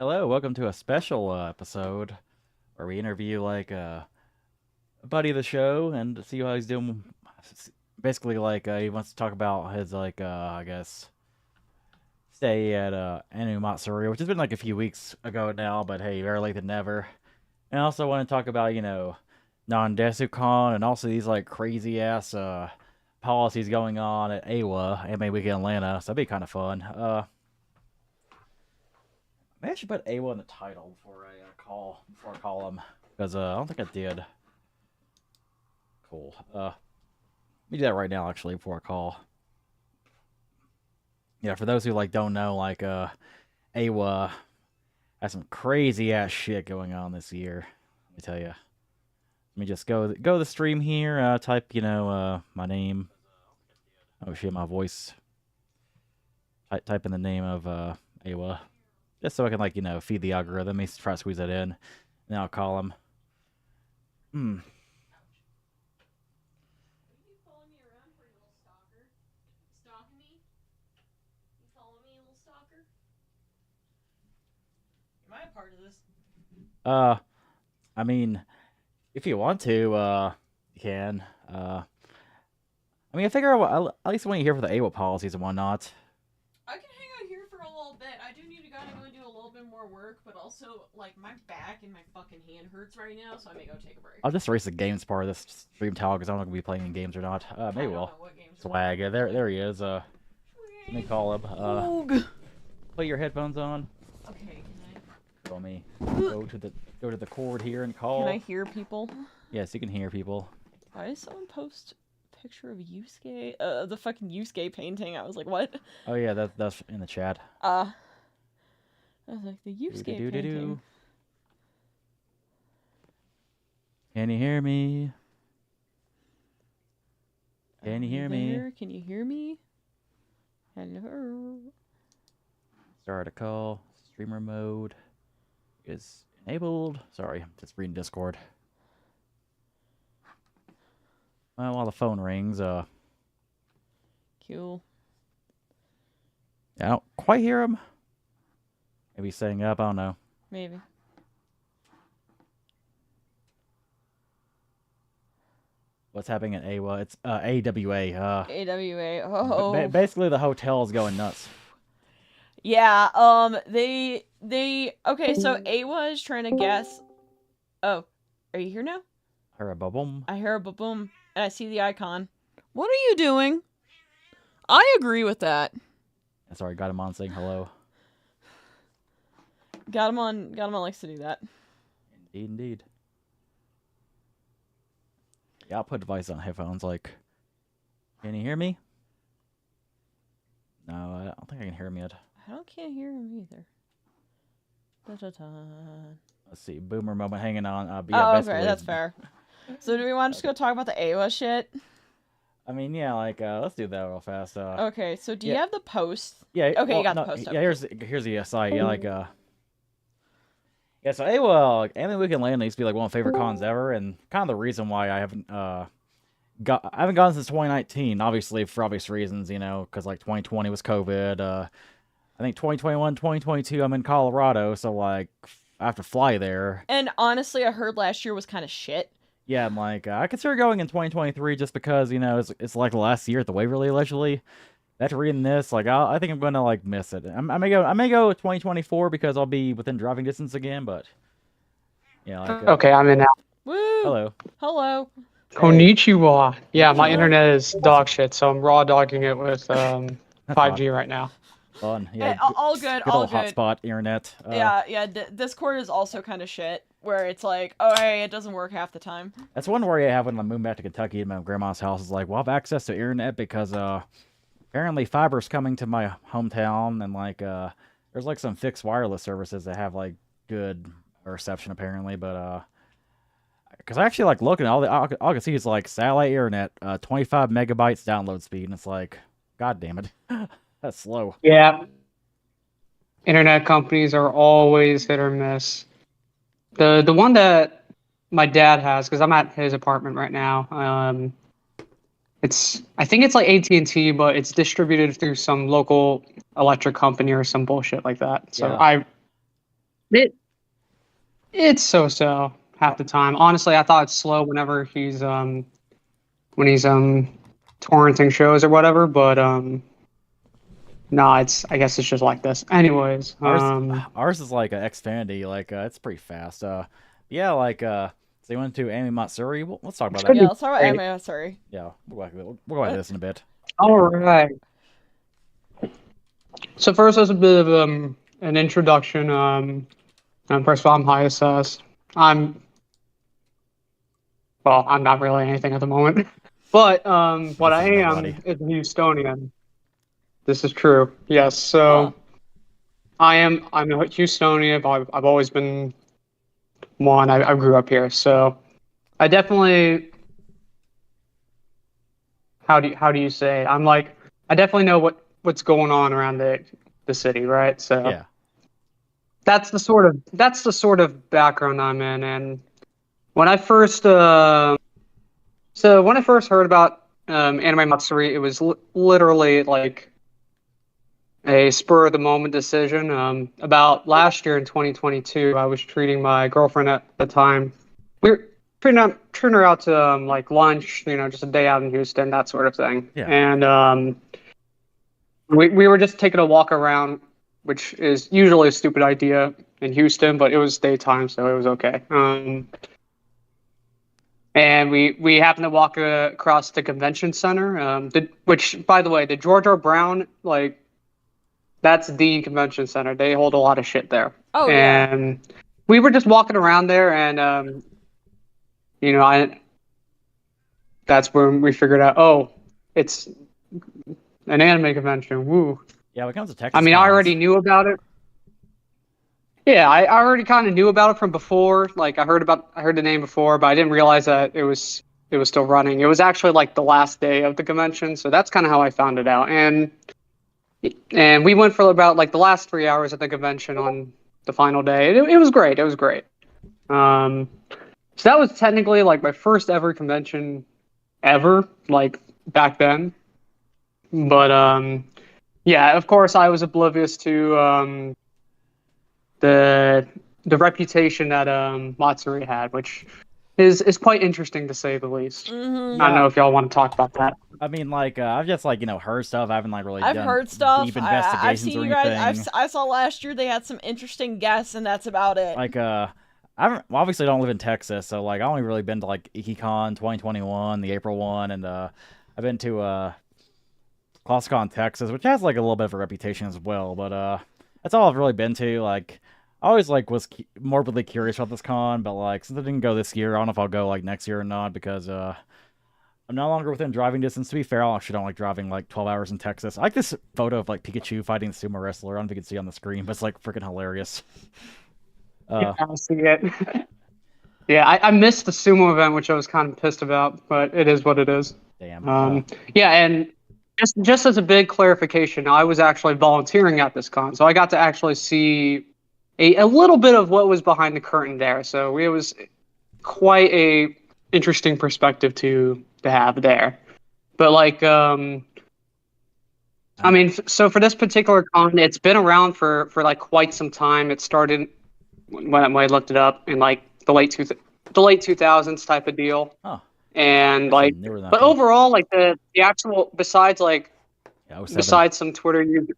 Hello, welcome to a special episode where we interview a buddy of the show and see how he's doing. Basically, he wants to talk about his I guess stay at Matsuri, which has been like a few weeks ago now, but hey, better late than never. And I also want to talk about non-Desu Con and also these like crazy ass policies going on at AWA, Anime Week in Atlanta. So that'd be kind of fun. Maybe I should put AWA in the title before I call him because I don't think I did. Cool. Let me do that right now actually before I call. Yeah, for those who don't know, AWA has some crazy ass shit going on this year. Let me tell you. Let me just go to the stream here. Type my name. Oh shit, my voice. Type in the name of AWA. Just so I can, feed the algorithm. Let me try to squeeze that in. Then I'll call him. You following me around for you little stalker? Stalking me? You follow me, little stalker? Am I a part of this? I mean, if you want to, you can. I figure at least when you hear for the AWA policies and whatnot. I can hang out here for a little bit. I do need to go and do a little bit more work, but also, my back and my fucking hand hurts right now, so I may go take a break. I'll just erase the games part of this stream towel because I don't know if we'll be playing any games or not. Maybe we'll. Swag. Yeah, there he is. Let me call him. Put your headphones on. Okay, can Show me. Go to the cord here and call. Can I hear people? Yes, you can hear people. Why did someone post a picture of Yusuke? The fucking Yusuke painting. I was like, what? Oh yeah, that's in the chat. I was like, the Yusuke painting. Can you hear me? Can you hear me? Can you hear me? Hello. Start a call. Streamer mode is enabled. Sorry, I'm just reading Discord. Well, while the phone rings, Cool. I don't quite hear him. Maybe he's setting up. I don't know. Maybe. What's happening at AWA? It's AWA. AWA. Oh. Basically, the hotel's going nuts. Yeah. They. Okay. So AWA is trying to guess. Oh, are you here now? I heard a boom. I hear a boom, and I see the icon. What are you doing? I agree with that. Sorry, got him on saying hello. Got him on likes to do that. Indeed. Yeah, I'll put device on headphones. Can you hear me? No, I don't think I can hear him yet. Can't hear him either. Let's see, boomer moment hanging on. Yeah, okay, that's fair. So do we want to just go talk about the AWA shit? Yeah, let's do that real fast. Okay, so do you have the post? Yeah. Okay, you got the post. Yeah, here's the site. Yeah, yeah. So AWA, Anime Week in Atlanta used to be one of my favorite cons ever, and kind of the reason why I haven't gone since 2019. Obviously, for obvious reasons, because 2020 was COVID. I think 2021, 2022, I'm in Colorado, so I have to fly there. And honestly, I heard last year was kind of shit. Yeah, I'm I consider going in 2023 just because, it's the last year at the Waverly, allegedly. After reading this, I think I'm gonna miss it. I may go 2024 because I'll be within driving distance again, but yeah. Okay, I'm in now. Woo! Hello. Konnichiwa. Yeah, my internet is dog shit, so I'm raw dogging it with 5G right now. Fun. Yeah. All good. Good All old good. hotspot internet. Yeah. Discord is also kind of shit, where it's oh hey, it doesn't work half the time. That's one worry I have when I move back to Kentucky and my grandma's house is we'll have access to internet because apparently fiber's coming to my hometown and there's some fixed wireless services that have good reception apparently, but because I actually looking all I can see is satellite internet, 25 megabytes download speed, and it's god damn it. That's slow. Yeah. Internet companies are always hit or miss. The one that my dad has, because I'm at his apartment right now, I think it's AT&T, but it's distributed through some local electric company or some bullshit like that. So yeah. It it's so half the time. Honestly, I thought it's slow whenever he's torrenting shows or whatever, but no, it's I guess it's just like this. Anyways, Ours is like a Xfinity, like it's pretty fast. Yeah, like so you went to Anime Matsuri. Let's talk about that. Yeah, let's talk about anime. Sorry. Yeah, we'll go back to this in a bit. all right. So first, as a bit of an introduction. First of all, I'm high SS. I'm not really anything at the moment, but what This I is am nobody. is a Houstonian. This is true. Yes. So I'm a Houstonian. I've always been one. I grew up here, so I definitely. How do you say? I'm like I definitely know what's going on around the city, right? So Yeah. that's the sort of background I'm in. And when I first when I first heard about Anime Matsuri, it was literally like a spur of the moment decision. About last year in 2022, I was treating my girlfriend at the time. We were treating her out to like lunch, just a day out in Houston, that sort of thing. Yeah. And we were just taking a walk around, which is usually a stupid idea in Houston, but it was daytime, so it was okay. And we happened to walk across the convention center, which, by the way, the George R. Brown, like, that's the convention center. They hold a lot of shit there. Oh, yeah. And we were just walking around there, and that's when we figured out, oh, it's an anime convention. Woo. Yeah, when it comes to Texas, I mean, I cons, already knew about it. Yeah, I already kind of knew about it from before. Like I heard the name before, but I didn't realize that it was still running. It was actually like the last day of the convention, so that's kind of how I found it out. And we went for about like the last 3 hours at the convention on the final day. It was great. It was great. So that was technically like my first ever convention ever, like back then. But yeah, of course I was oblivious to the reputation that Matsuri had, which is quite interesting to say the least. Mm-hmm. I don't know if y'all want to talk about that. I mean, like I've just like heard stuff. I haven't like really. I've done heard stuff. Deep I've investigations seen or you anything. guys. I saw last year they had some interesting guests, and that's about it. Like I obviously don't live in Texas, so like I only really been to like IkiCon 2021, the April one, and I've been to ClassicCon Texas, which has like a little bit of a reputation as well. But that's all I've really been to. Like I always like was morbidly curious about this con, but like since I didn't go this year, I don't know if I'll go like next year or not because I'm no longer within driving distance. To be fair, I actually don't like driving like 12 hours in Texas. I like this photo of like Pikachu fighting the sumo wrestler. I don't know if you can see on the screen, but it's like freaking hilarious. Yeah, I see it. Yeah, I missed the sumo event, which I was kind of pissed about, but it is what it is. Damn. Yeah, and just as a big clarification, I was actually volunteering at this con, so I got to actually see a little bit of what was behind the curtain there. So it was quite a interesting perspective to have there. But like, I mean, so for this particular con, it's been around for like quite some time. It started when I looked it up in like the late 2000s type of deal. Oh. And like, Newer than but that. overall, like the actual besides like Yeah, 07. besides some Twitter users.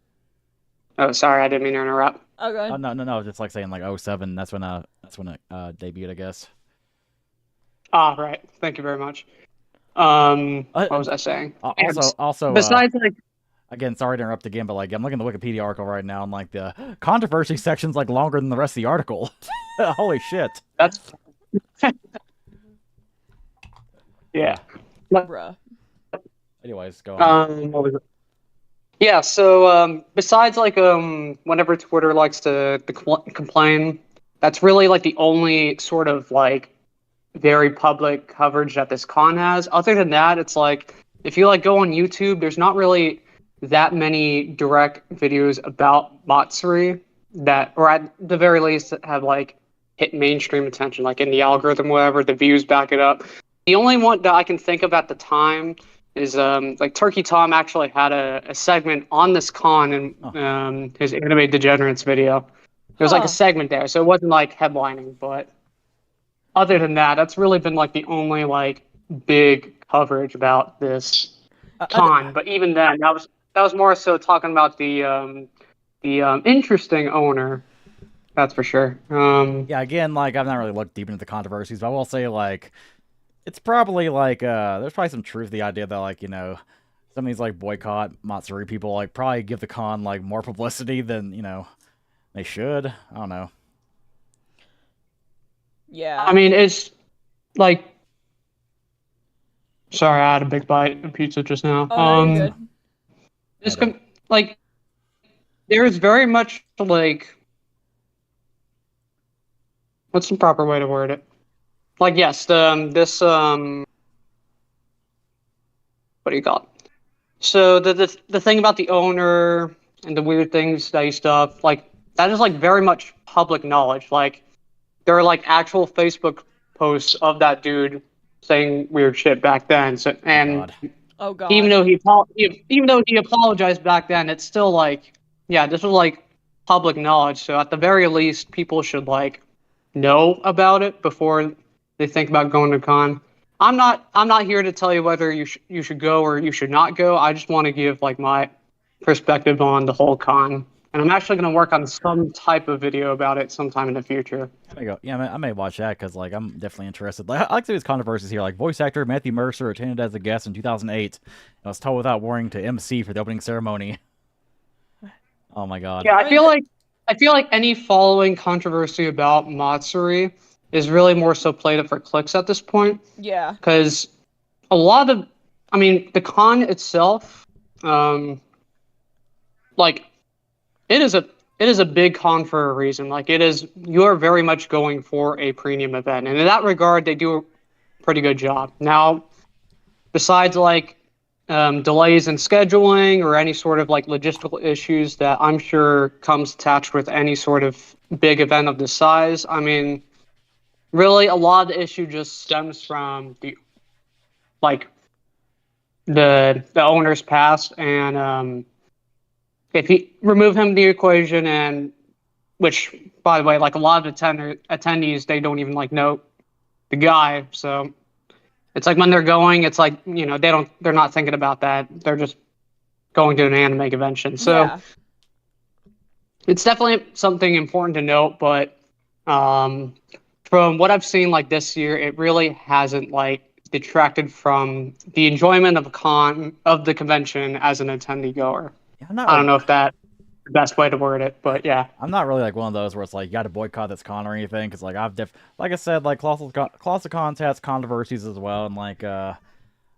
Oh, sorry, I didn't mean to interrupt. Oh, good. Oh no, it's like saying like 07. That's when it debuted, I guess. Ah, right. Thank you very much. What was I saying? Also, Besides, like, again, sorry to interrupt again, but like I'm looking at the Wikipedia article right now, and like the controversy section's like longer than the rest of the article. Holy shit! that's yeah. Bruh. Anyways, go on. What was it? Yeah. So, besides, like, whenever Twitter likes to complain, that's really like the only sort of like very public coverage that this con has. Other than that, it's like if you like go on YouTube, there's not really that many direct videos about Matsuri that, or at the very least, have like hit mainstream attention, like in the algorithm, whatever. The views back it up. The only one that I can think of at the time is like Turkey Tom actually had a segment on this con in his Anime Degenerates video. It was like a Huh. segment there, so it wasn't like headlining. But other than that, that's really been like the only like big coverage about this I, con. But even then, that was more so talking about the interesting owner. That's for sure. yeah, again, like I've not really looked deep into the controversies, but I will say like it's probably like there's probably some truth to the idea that like some of these like boycott Matsuri people like probably give the con like more publicity than they should. I don't know. Yeah. I mean, it's like, sorry, I had a big bite of pizza just now. Oh no, you're good. This Yeah, like there is very much like, what's the proper way to word it? Like, yes, this what do you call it? So the thing about the owner and the weird things that he stuff, like that is like very much public knowledge. Like there are like actual Facebook posts of that dude saying weird shit back then. So and God. Oh even god. though even though he apologized back then, it's still like, yeah, this was like public knowledge. So at the very least, people should like know about it before they think about going to con. I'm not here to tell you whether you should go or you should not go. I just want to give like my perspective on the whole con. And I'm actually going to work on some type of video about it sometime in the future. I may go. Yeah, I may watch that because like I'm definitely interested. Like I like to see these controversies here. Like voice actor Matthew Mercer attended as a guest in 2008 and was told without warning to MC for the opening ceremony. Oh my god. Yeah, I I mean, feel like any following controversy about Matsuri is really more so played up for clicks at this point. yeah. Because a lot of, I mean, the con itself, um, like it is a big con for a reason. Like you are very much going for a premium event, and in that regard, they do a pretty good job. Now, besides like delays in scheduling or any sort of like logistical issues that I'm sure comes attached with any sort of big event of this size, I mean, really a lot of the issue just stems from like the owner's past, and if you remove him from the equation, and which by the way, like a lot of attendees, they don't even like know the guy, so it's like when they're going, it's like they're not thinking about that, they're just going to an anime convention. So Yeah. it's definitely something important to note, but from what I've seen like this year, it really hasn't like detracted from the enjoyment of the convention as an attendee goer. Yeah, I'm not I really. don't know if that's the best way to word it, but yeah. I'm not really like one of those where it's like you got to boycott this con or anything because like like I said, like Colossal Cons has controversies as well, and like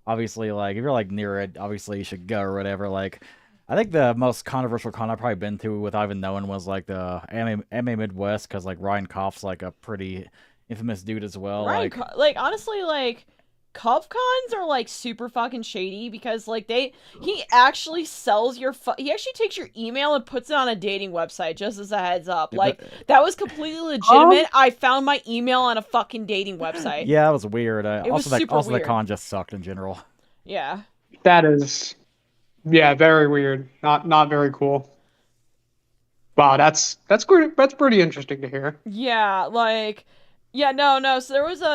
obviously like if you're like near it, obviously you should go or whatever. Like I think the most controversial con I've probably been to without even knowing was like the anime Midwest because like Ryan Koff's like a pretty infamous dude as well. Ryan, like honestly, like Cov cons are like super fucking shady because like he actually sells he actually takes your email and puts it on a dating website, just as a heads up. Like that was completely legitimate. I found my email on a fucking dating website. Yeah, that was weird. It was super also weird. the con just sucked in general. Yeah. That is, yeah, very weird. Not very cool. Wow, that's pretty interesting to hear. Yeah, like yeah, no. So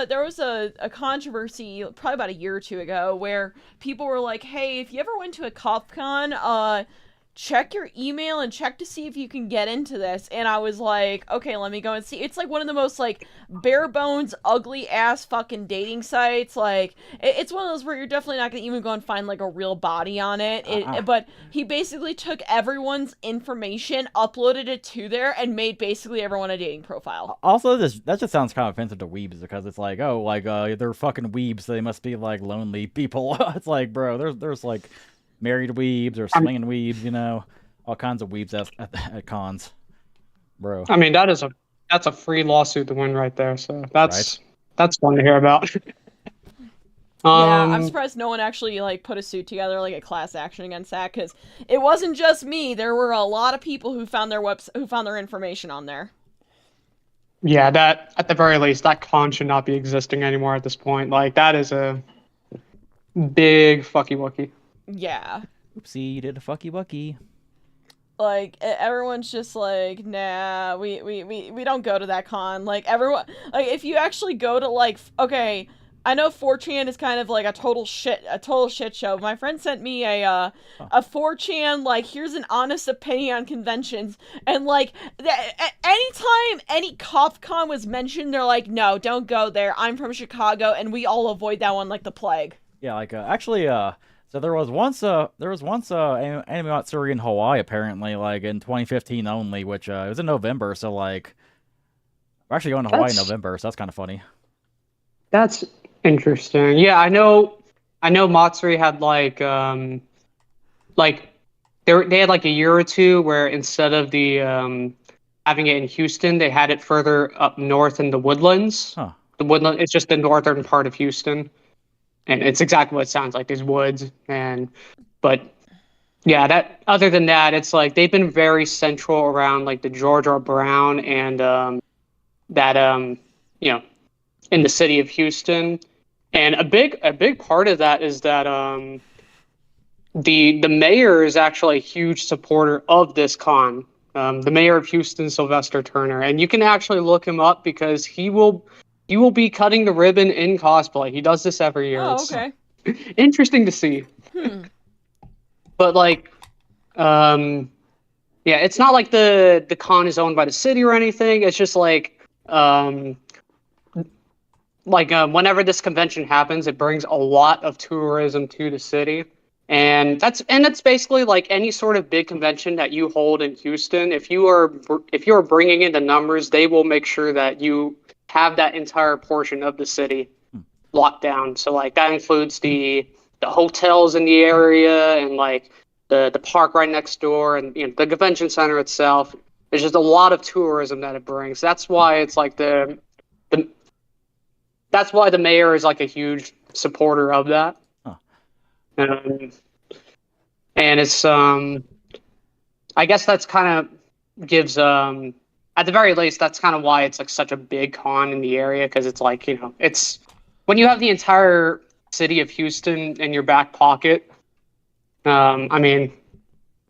there was a controversy probably about a year or two ago where people were like, "Hey, if you ever went to a CopCon, check your email and check to see if you can get into this." And I was like, "Okay, let me go and see." It's like one of the most like bare bones, ugly ass fucking dating sites. Like it's one of those where you're definitely not gonna even go and find like a real body on it. But he basically took everyone's information, uploaded it to there, and made basically everyone a dating profile. Also, that just sounds kind of offensive to weebs because it's like, oh, like they're fucking weebs, so they must be like lonely people. It's like, bro, there's like married weebs or swinging weebs, all kinds of weebs at cons, bro. I mean, that's a free lawsuit to win right there. So that's fun to hear about. Yeah, I'm surprised no one actually like put a suit together, like a class action against that, because it wasn't just me. There were a lot of people who found their information on there. Yeah, that at the very least, that con should not be existing anymore at this point. Like that is a big fucky wucky. Yeah. Oopsie, did a fucky wucky. Like everyone's just like, nah, we don't go to that con. Like everyone, like if you actually go to like, okay, I know 4chan is kind of like a total shit show. My friend sent me Oh. a 4chan like here's an honest opinion on conventions, and like anytime any CopCon was mentioned, they're like, no, don't go there. I'm from Chicago, and we all avoid that one like the plague. Yeah, like actually, so there was once Anime Matsuri in Hawaii apparently, like in 2015 only, which it was in November. So like, we're actually going to Hawaii in That's November, so that's kind of funny. that's interesting. Yeah, I know Matsuri had like they had like a year or two where instead of the having it in Houston, they had it further up north in the Woodlands. Huh. The Woodland, it's just the northern part of Houston, and it's exactly what it sounds like. These woods, and but yeah, that other than that, it's like they've been very central around like the George R. Brown and that you know, in the city of Houston. And a big part of that is that the mayor is actually a huge supporter of this con. The mayor of Houston, Sylvester Turner, and you can actually look him up because he will be cutting the ribbon in cosplay. He does this every year. Oh, It's okay. interesting to see. Hmm. But like, yeah, it's not like the con is owned by the city or anything. It's just um, whenever this convention happens, it brings a lot of tourism to the city, and that's basically like any sort of big convention that you hold in Houston. If you are bringing in the numbers, they will make sure that you have that entire portion of the city Hmm. locked down. So like that includes the hotels in the area and like the park right next door and the convention center itself. There's just a lot of tourism that it brings. That's why it's like the that's why the mayor is like a huge supporter of that. Huh. Um, and it's I guess that's kind of gives at the very least that's kind of why it's like such a big con in the area because it's like it's when you have the entire city of Houston in your back pocket. I mean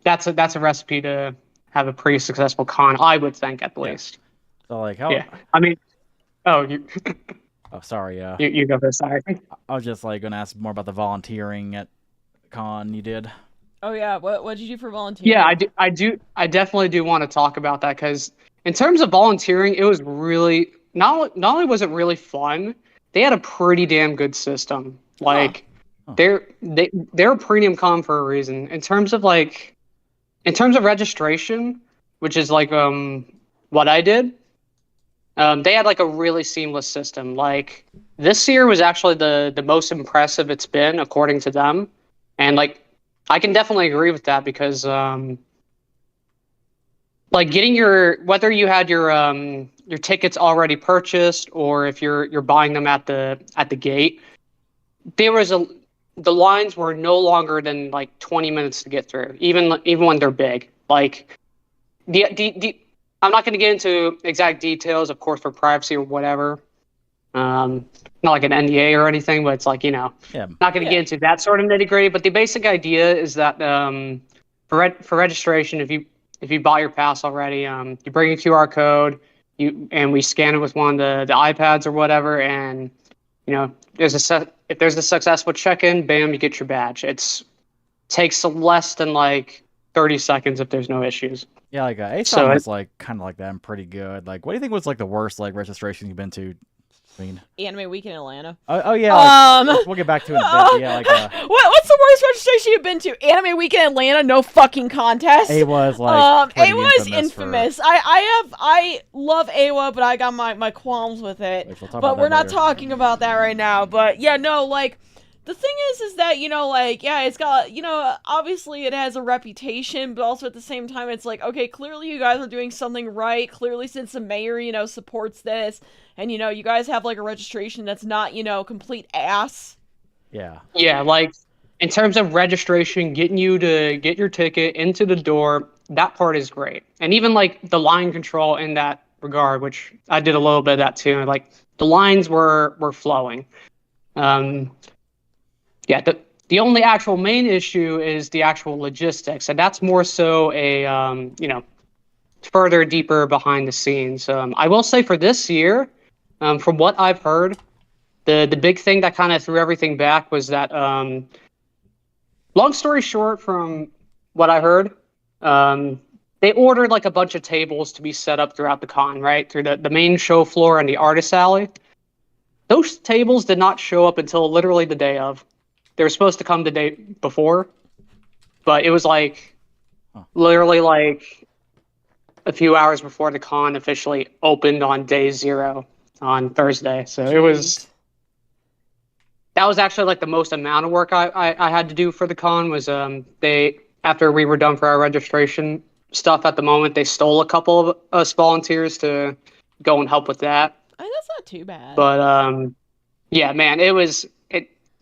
that's a recipe to have a pretty successful con, I would think at Yeah. least. So like, how? Yeah, I mean, oh you Oh, sorry. you go first. Sorry. I was just like gonna ask more about the volunteering at con you did. Oh yeah. What did you do for volunteering? Yeah, I definitely do want to talk about that because in terms of volunteering, it was really not only was it really fun, they had a pretty damn good system. Like Huh. they're a premium con for a reason. In terms of registration, which is like what I did, they had like a really seamless system. Like this year was actually the most impressive it's been according to them, and like I can definitely agree with that because like getting whether you had your tickets already purchased or if you're buying them at the gate, there was the lines were no longer than like 20 minutes to get through, even when they're big. Like the I'm not going to get into exact details, of course, for privacy or whatever. Not like an NDA or anything, but it's like Yeah. not going to get into that sort of nitty gritty. But the basic idea is that for registration, if you bought your pass already, you bring a QR code, and we scan it with one of the iPads or whatever, and if there's a successful check-in, bam, you get your badge. Takes less than like 30 seconds if there's no issues. Yeah, like ASON So was like kind of like that and pretty good. Like, what do you think was like the worst like registration you've been to? I mean, Anime Week in Atlanta. oh yeah, like, we'll get back to it in a bit. Yeah, like what's the worst registration you've been to? Anime Week in Atlanta, no fucking contest. A was like pretty AWA is infamous. for- I love AWA, but I got my qualms with it. Which we'll talk But about we're that not later. talking about that right now. But yeah, no, like the thing is that like yeah, it's got obviously it has a reputation, but also at the same time it's like okay, clearly you guys are doing something right. Clearly, since the mayor supports this, and you guys have like a registration that's not complete ass. Yeah. yeah, like in terms of registration, getting you to get your ticket into the door, that part is great. And even like the line control in that regard, which I did a little bit of that too. Like the lines were flowing. Yeah, The only actual main issue is the actual logistics, and that's more so a further deeper behind the scenes. I will say for this year, from what I've heard, the big thing that kind of threw everything back was that long story short, from what I heard, they ordered like a bunch of tables to be set up throughout the con, right? Through the main show floor and the artist alley. Those tables did not show up until literally the day of. They were supposed to come the day before, but it was like literally like a few hours before the con officially opened on day 0 on Thursday. So it was, that was actually like the most amount of work I had to do for the con was they, after we were done for our registration stuff at the moment, they stole a couple of us volunteers to go and help with that. That's not too bad. But yeah, man, it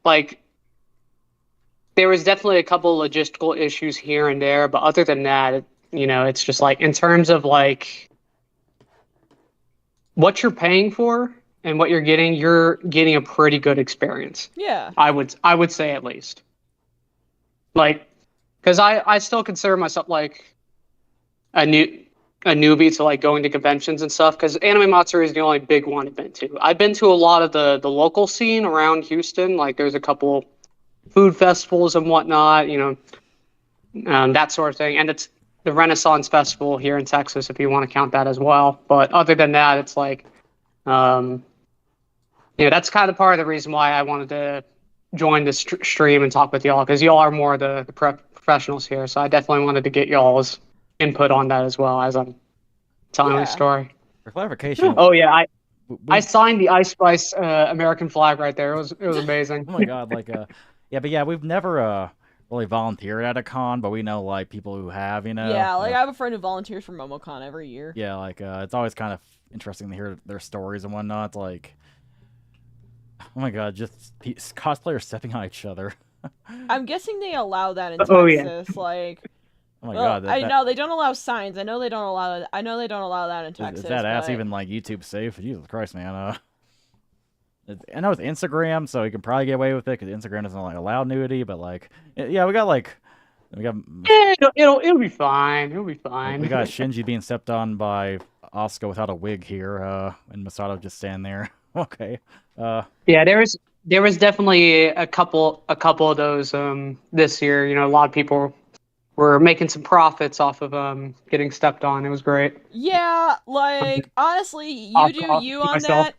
like there was definitely a couple of logistical issues here and there, but other than that, it's just like in terms of like what you're paying for and what you're getting a pretty good experience. Yeah. I would say at least. Like, because I still consider myself like a newbie to like going to conventions and stuff, because Anime Matsuri is the only big one I've been to. I've been to a lot of the local scene around Houston. Like there's a couple food festivals and whatnot, that sort of thing. And it's the Renaissance Festival here in Texas, if you want to count that as well. But other than that, it's like, that's kind of part of the reason why I wanted to join this stream and talk with y'all, because y'all are more the professionals here. So I definitely wanted to get y'all's input on that as well as I'm telling the story. For clarification. Oh yeah, I signed the Ice Spice American flag right there. It was amazing. Oh my god, like yeah, we've never really volunteered at a con, but we know like people who have, Yeah, like I have a friend who volunteers for MomoCon every year. Yeah, like it's always kind of interesting to hear their stories and whatnot. It's like, oh my god, just cosplayers stepping on each other. I'm guessing they allow that in Texas. Like, oh my god, I know they don't allow signs. I know they don't allow that in Texas. Is that ass even like YouTube safe? Jesus Christ, man. I know it's Instagram, so you can probably get away with it because Instagram doesn't like allow nudity. But like, yeah, we got. Yeah, it'll be fine. It'll be fine. We got Shinji being stepped on by Asuka without a wig here, and Masato just standing there. Okay. Yeah, there was definitely a couple of those this year. A lot of people were making some profits off of getting stepped on. It was great. Yeah, like honestly, you do you on that.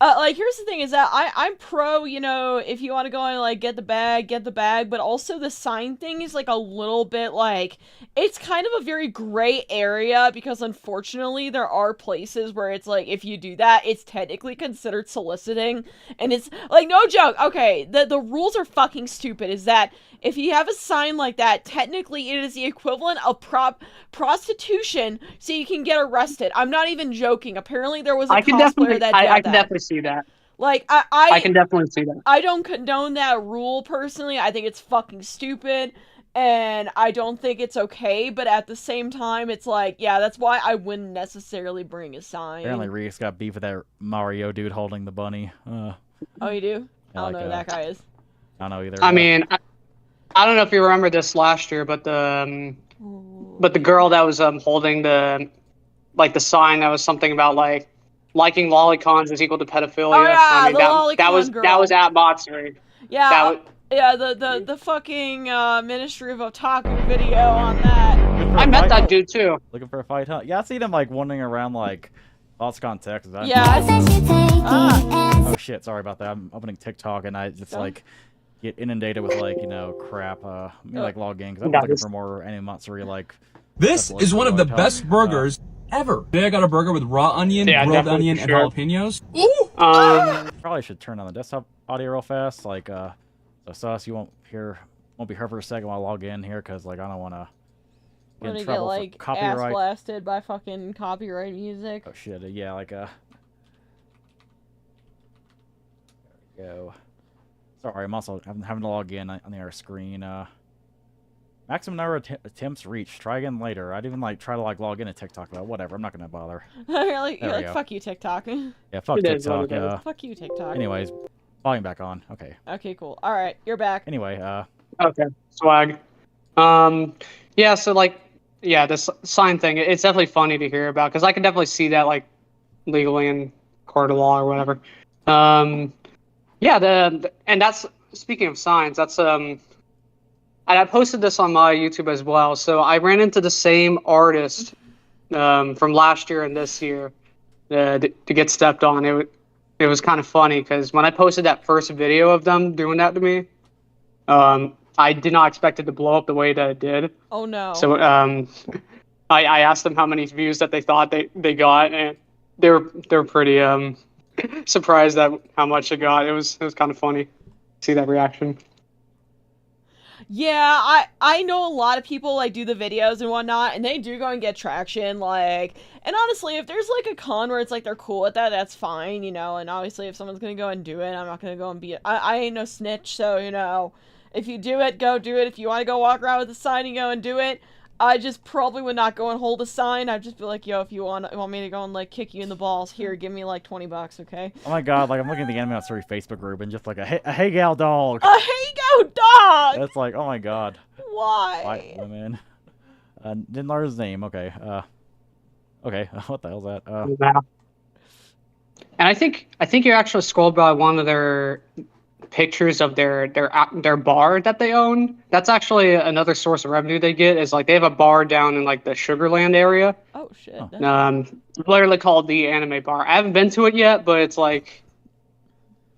Like here's the thing is that I'm pro, if you want to go and like get the bag, but also the sign thing is like a little bit like it's kind of a very gray area, because unfortunately there are places where it's like if you do that it's technically considered soliciting, and it's like no joke. Okay, the rules are fucking stupid. Is that if you have a sign like that, technically it is the equivalent of prostitution, so you can get arrested. I'm not even joking. Apparently there was a cosplayer that did I can definitely see that. Like, I can definitely see that. I don't condone that rule, personally. I think it's fucking stupid, and I don't think it's okay, but at the same time, it's like, yeah, that's why I wouldn't necessarily bring a sign. Apparently Reese got beef with that Mario dude holding the bunny. Oh, you do? Yeah, I don't know who that guy is. I don't know either. I mean, I don't know if you remember this last year, but the girl that was holding the sign that was something about like liking lolicons is equal to pedophilia. Oh yeah, I mean, girl. that was at Matsuri. Yeah, the fucking Ministry of Otaku video on that. I met that dude too. Looking for a fight, huh? Yeah, I seen him like wandering around like Boscon, Texas. Yeah. Oh shit, sorry about that. I'm opening TikTok and I just like get inundated with like crap. Let me like log in because I'm looking for more Anime Matsuri like. This is one of the best burgers ever. Today I got a burger with raw onion, grilled onion, and jalapenos. Ooh! Probably should turn on the desktop audio real fast. Like, so Sauce, you won't be heard for a second while I log in here because like I don't want to get in trouble for copyright. Ass blasted by fucking copyright music. Oh shit! Yeah, like There we go. Sorry, I'm also having to log in on the screen. Maximum number of attempts reached. Try again later. I'd even like try to like log in to TikTok, but whatever. I'm not gonna bother. you're like fuck you, TikTok. Yeah, fuck TikTok. Fuck you, TikTok. Anyways, Volume back on. Okay. Okay, cool. All right, you're back. Anyway, Okay, swag. Yeah, so like, yeah, this sign thing, it's definitely funny to hear about because I can definitely see that like legally in court of law or whatever. Yeah, and that's speaking of signs, that's and I posted this on my YouTube as well. So I ran into the same artist from last year and this year to get stepped on. It was kind of funny because when I posted that first video of them doing that to me, I did not expect it to blow up the way that it did. Oh no. So I asked them how many views that they thought they got, and they were pretty surprised at how much it got. It was kind of funny to see that reaction. Yeah, I know a lot of people like do the videos and whatnot, and they do go and get traction. Like, and honestly, if there's like a con where it's like they're cool with that, that's fine, you know. And obviously, if someone's gonna go and do it, I'm not gonna go and be. I ain't no snitch, so you know, if you do it, go do it. If you want to go walk around with a sign, you go and do it. I just probably would not go and hold a sign. I'd just be like, yo, if you want me to go and like kick you in the balls, here, give me like $20, okay? oh my god, like I'm looking at the Anime Matsuri Facebook group and just like a hey gal dog. A hey go dog. That's like, oh my god. Why? White woman. Didn't learn his name. Okay. Okay. What the hell's that? Yeah. And I think you actually scrolled by one of their pictures of their bar that they own. That's actually another source of revenue they get. Is like they have a bar down in like the Sugarland area. Oh shit. Literally called the Anime Bar. I haven't been to it yet, but it's like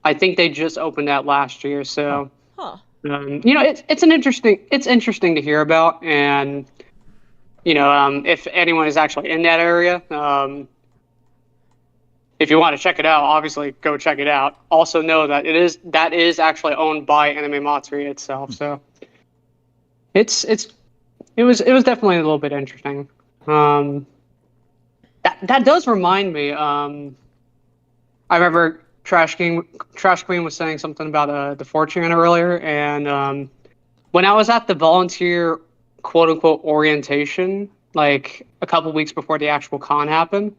I think they just opened that last year. So, Huh. you know, it's interesting to hear about, and you know, if anyone is actually in that area, if you want to check it out, obviously go check it out. Also know that that is actually owned by Anime Matsuri itself. So it was definitely a little bit interesting. That does remind me. I remember Trash Queen was saying something about the 4chan earlier, and when I was at the volunteer quote unquote orientation, like a couple weeks before the actual con happened.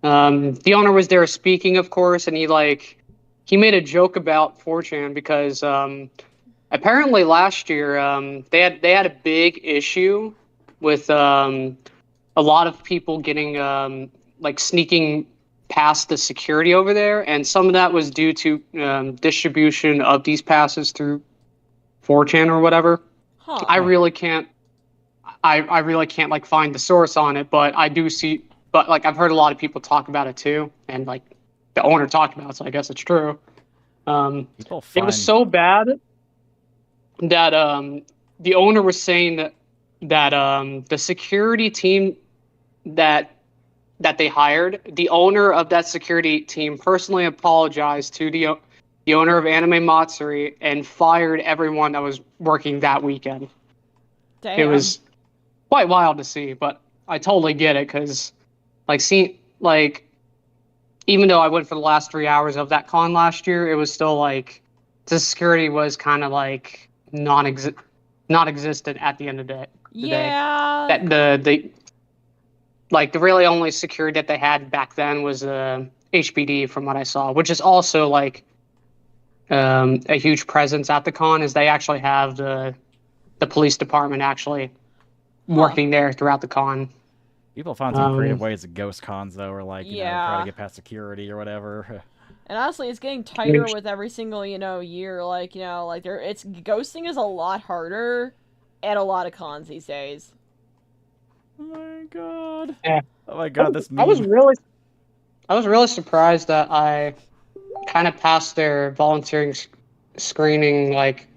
The owner was there speaking, of course, and he made a joke about 4chan because apparently last year they had a big issue with a lot of people getting like sneaking past the security over there, and some of that was due to distribution of these passes through 4chan or whatever. Huh. I really can't like find the source on it, but I do see. But like I've heard a lot of people talk about it too, and like the owner talked about it, so I guess it's true. It was so bad that the owner was saying that the security team that they hired, the owner of that security team personally apologized to the owner of Anime Matsuri and fired everyone that was working that weekend. Damn. It was quite wild to see, but I totally get it because. Even though I went for the last 3 hours of that con last year, it was still like the security was kind of like non-existent at the end of the day. Yeah. That the really only security that they had back then was HBD from what I saw, which is also like a huge presence at the con. Is they actually have the police department actually working there throughout the con. People found some creative ways of ghost cons, though, or like, you know, try to get past security or whatever. And honestly, it's getting tighter with every single, you know, year. Like, you know, like ghosting is a lot harder at a lot of cons these days. Oh my god. Yeah. Oh my god, this meme. I was really surprised that I kind of passed their volunteering screening, like,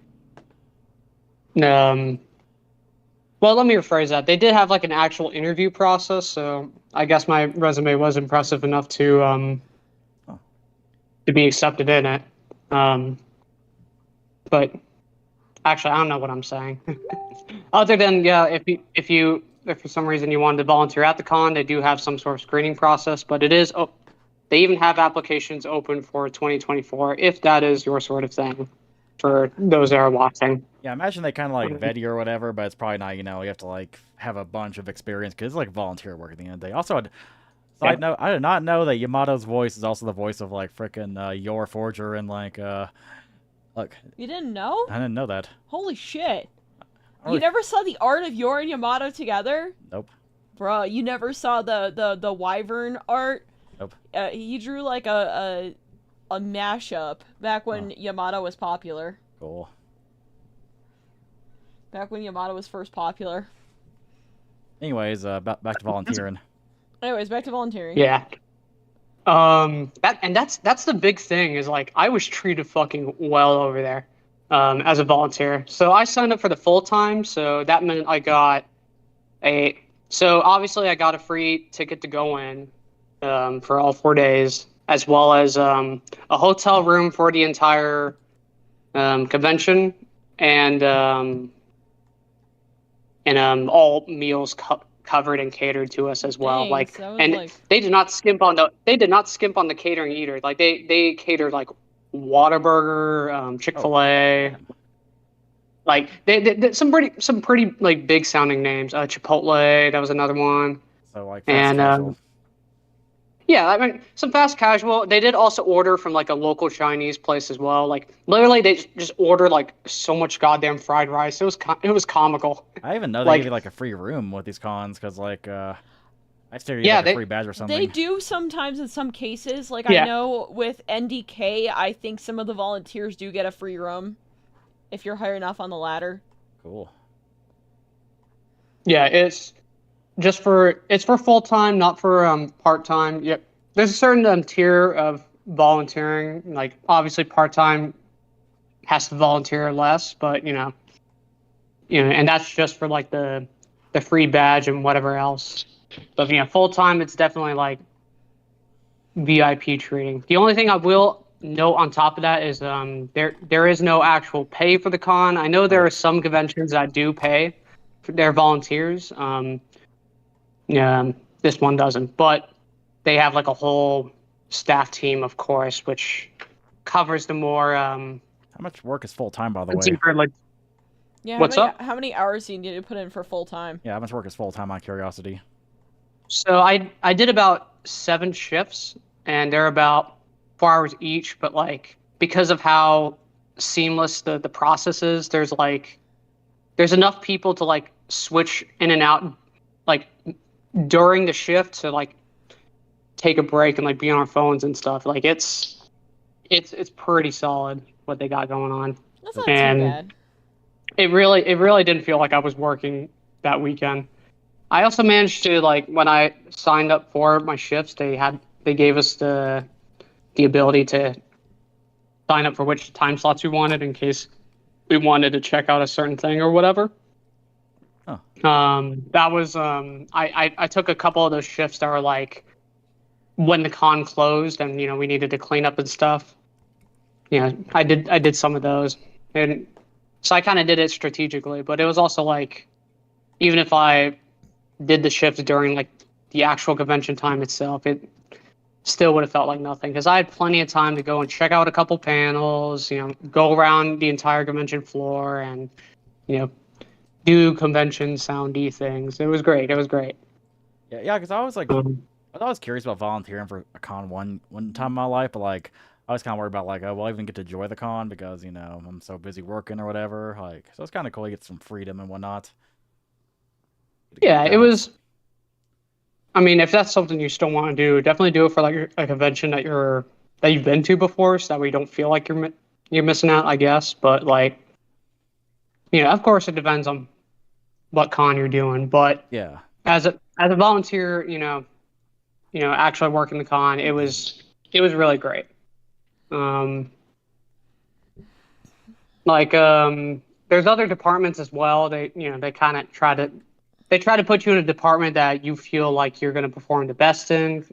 well, let me rephrase that. They did have like an actual interview process, so I guess my resume was impressive enough to be accepted in it. But actually, I don't know what I'm saying. Other than if for some reason you wanted to volunteer at the con, they do have some sort of screening process. But it is they even have applications open for 2024 if that is your sort of thing. For those that are watching. Yeah, imagine they kind of like vet you or whatever, but it's probably not, you know, you have to like have a bunch of experience because it's like volunteer work at the end of the day. Also, I did not know that Yamato's voice is also the voice of like frickin' Yor Forger and like look. You didn't know? I didn't know that. Holy shit. Oh, You never saw the art of Yor and Yamato together? Nope. Bruh, you never saw the Wyvern art? Nope. He drew like a mashup back when Yamato was popular. Cool. Back when Yamato was first popular. Anyways, back to volunteering. Anyways, back to volunteering. Yeah. That's the big thing is like I was treated fucking well over there, as a volunteer. So I signed up for the full time. So that meant so obviously I got a free ticket to go in, for all 4 days, as well as a hotel room for the entire convention, and all meals covered and catered to us as well. Dang, so they did not skimp on the catering either. Like they catered like Whataburger, Chick-fil-A. Like they some pretty like big sounding names. Chipotle, that was another one. So like fast casual. Yeah, I mean some fast casual. They did also order from like a local Chinese place as well. Like literally, they just ordered like so much goddamn fried rice. It was comical. I even know they give you like a free room with these cons because like I figured you like a free badge or something. They do sometimes in some cases. Like Yeah. I know with NDK, I think some of the volunteers do get a free room if you're high enough on the ladder. Cool. Yeah, it's for full time, not for part time. Yep. There's a certain tier of volunteering. Like obviously part time has to volunteer less, but you know, and that's just for like the free badge and whatever else. But full time, it's definitely like VIP treating. The only thing I will note on top of that is there is no actual pay for the con. I know there are some conventions that do pay for their volunteers. This one doesn't, but they have like a whole staff team, of course, which covers the more. How much work is full time, by the way? Deeper, like, Yeah. What's up? How many hours do you need to put in for full time? Yeah, how much work is full time on Curiosity? So I did about 7 shifts, and they're about 4 hours each. But like because of how seamless the process is, there's enough people to like switch in and out like during the shift to like take a break and like be on our phones and stuff. Like it's pretty solid what they got going on. That's not And too bad. It really didn't feel like I was working that weekend. I also managed to like when I signed up for my shifts, they gave us the ability to sign up for which time slots we wanted in case we wanted to check out a certain thing or whatever. Oh. That was I took a couple of those shifts that were like when the con closed and we needed to clean up and stuff. I did some of those, and so I kind of did it strategically. But it was also like even if I did the shift during like the actual convention time itself, it still would have felt like nothing because I had plenty of time to go and check out a couple panels, go around the entire convention floor and do convention soundy things. It was great. Yeah, because I was like, I was curious about volunteering for a con one time in my life, but like I was kind of worried about like, oh, will I even get to enjoy the con because I'm so busy working or whatever. Like, so it's kind of cool to get some freedom and whatnot. Yeah, it was. I mean, if that's something you still want to do, definitely do it for like a convention that you've been to before, so that way you don't feel like you're missing out, I guess. But like, of course, it depends on what con you're doing. But yeah, as a volunteer, actually working the con, it was really great. There's other departments as well. They kind of try to put you in a department that you feel like you're going to perform the best in.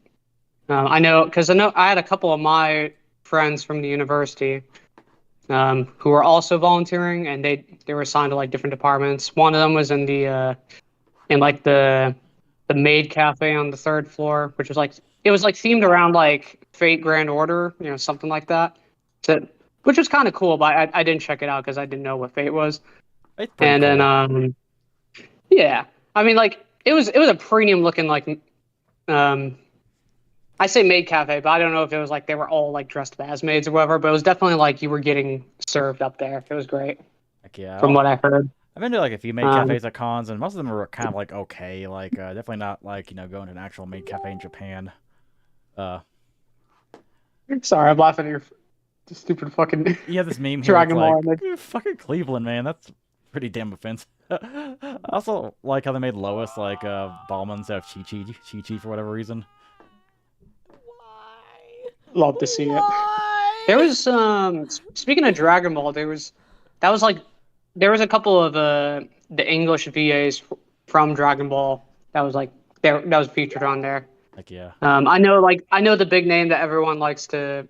I know I had a couple of my friends from the university who were also volunteering, and they were assigned to like different departments. One of them was in the maid cafe on the 3rd floor, which was like themed around like Fate Grand Order, something like that. Which was kind of cool, but I didn't check it out because I didn't know what Fate was. And cool. Then yeah. I mean, like it was a premium looking like I say maid cafe, but I don't know if it was like they were all like dressed up as maids or whatever. But it was definitely like you were getting served up there. It was great, Like, yeah, from what I heard. I've been to like a few maid Um, cafes at cons, and most of them were kind of like okay, like definitely not like going to an actual maid cafe in Japan. Uh, Sorry, I'm laughing at your stupid fucking you have this meme here. It's Dragon Ball. like fucking Cleveland, man. That's pretty damn offensive. I also like how they made Lois like Ballman instead of Chi for whatever reason. Why? Love to see it. Why? There was speaking of Dragon Ball, there was a couple of the English VAs from Dragon Ball that was like that was featured on there. Like, yeah. I know the big name that everyone likes to,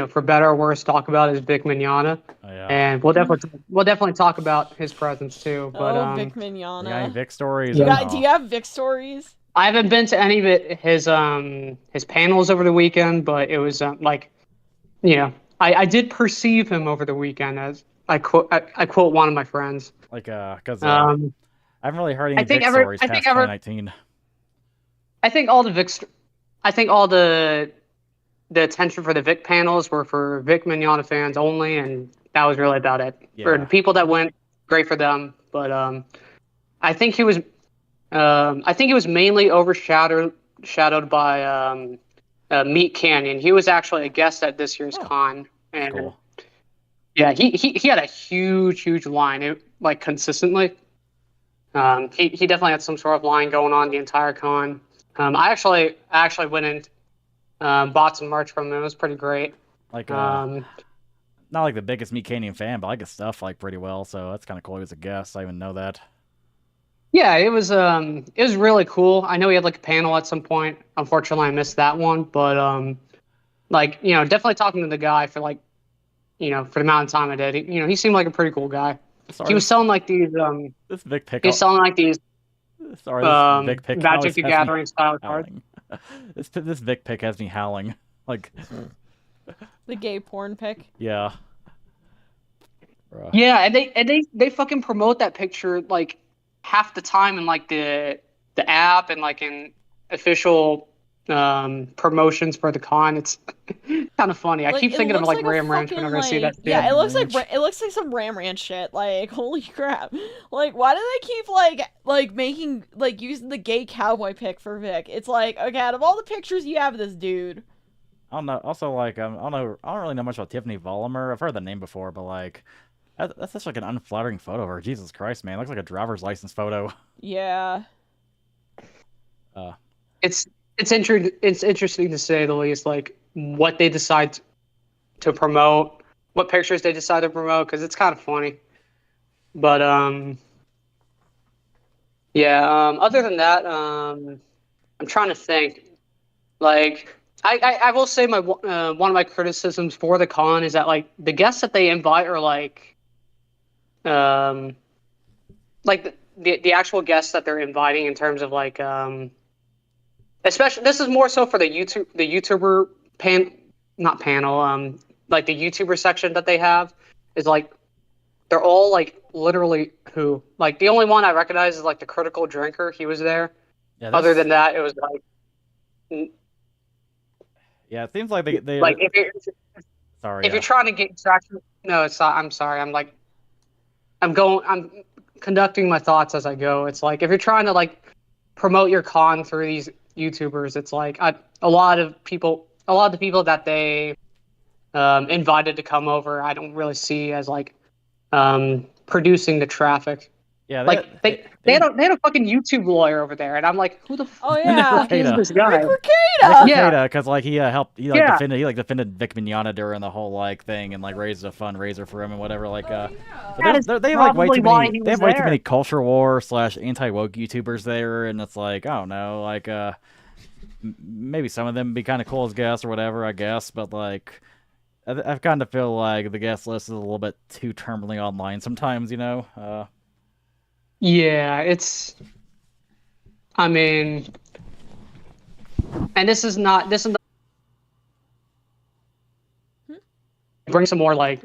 for better or worse, talk about is Vic Mignogna. Oh, yeah. And we'll definitely talk about his presence too. But Vic You got any Mignogna. Vic stories? Do or you, got, no? do you have Vic stories? I haven't been to any of his panels over the weekend, but it was I did perceive him over the weekend as I quote one of my friends. Like, because I Um, haven't really heard any I think Vic stories past 2019. I think all the attention for the Vic panels were for Vic Mignogna fans only, and that was really about it. Yeah. For the people that went, great for them. But I think he was mainly overshadowed by Meat Canyon. He was actually a guest at this year's con, and Cool. yeah, he had a huge line, like consistently. He definitely had some sort of line going on the entire con. I actually went and bought some merch from him. It was pretty great. Like, Um, not like the biggest Meat Canyon fan, but I like his stuff like pretty well, so that's kind of cool. He was a guest. I even know that. yeah, it was really cool. I know he had like a panel at some point. Unfortunately, I missed that one, but definitely talking to the guy for like, for the amount of time I did. He seemed like a pretty cool guy. Sorry, He was selling like these this Vic pick. he was selling like these Sorry, this Vic pick Magic always the has me Gathering style cards. howling. This Vic pick has me howling. Like, The gay porn pic? yeah. Bruh. Yeah, and they fucking promote that picture like half the time in like the app and like in official promotions for the con. It's kind of funny. I keep thinking of like Ram Ranch whenever I see that. Yeah, Yeah, it looks Ranch. like it looks like some Ram Ranch shit. Like, holy crap! Like, why do they keep like making like using the gay cowboy pic for Vic? It's like, okay, out of all the pictures you have of this dude, I don't know. Also, like, I don't really know much about Tiffany Vollmer. I've heard the name before, but like, that's such like an unflattering photo of her. Jesus Christ, man, it looks like a driver's license photo. yeah. It's interesting to say the least, like what they decide to promote, what pictures they decide to promote, because it's kind of funny. But other than that, I'm trying to think. Like, I will say one of my criticisms for the con is that like the guests that they invite are like the actual guests that they're inviting in terms of like especially this is more so for the YouTuber not panel like the YouTuber section that they have is like they're all like literally who like the only one I recognize is like the Critical Drinker. He was there. Yeah, Other than that, it was like yeah, it seems like they like sorry. you're trying to get traction. No, it's not. I'm sorry. I'm conducting my thoughts as I go. It's like if you're trying to like promote your con through these YouTubers, it's like a lot of the people that they invited to come over, I don't really see as like producing the traffic. Yeah, Like they had a fucking YouTube lawyer over there, and I'm like, who the Oh yeah. fuck is this guy? Rick Ricada! Yeah. because like he defended Vic Mignogna during the whole like thing and like raised a fundraiser for him and whatever. Like That is they have like way probably too why many he they have was way too there. many culture war / anti woke YouTubers there, and it's like I don't know, like maybe some of them be kind of cool as guests or whatever, I guess, but like I kind of feel like the guest list is a little bit too terminally online sometimes, you know. Yeah, I mean, and this is not bring some more like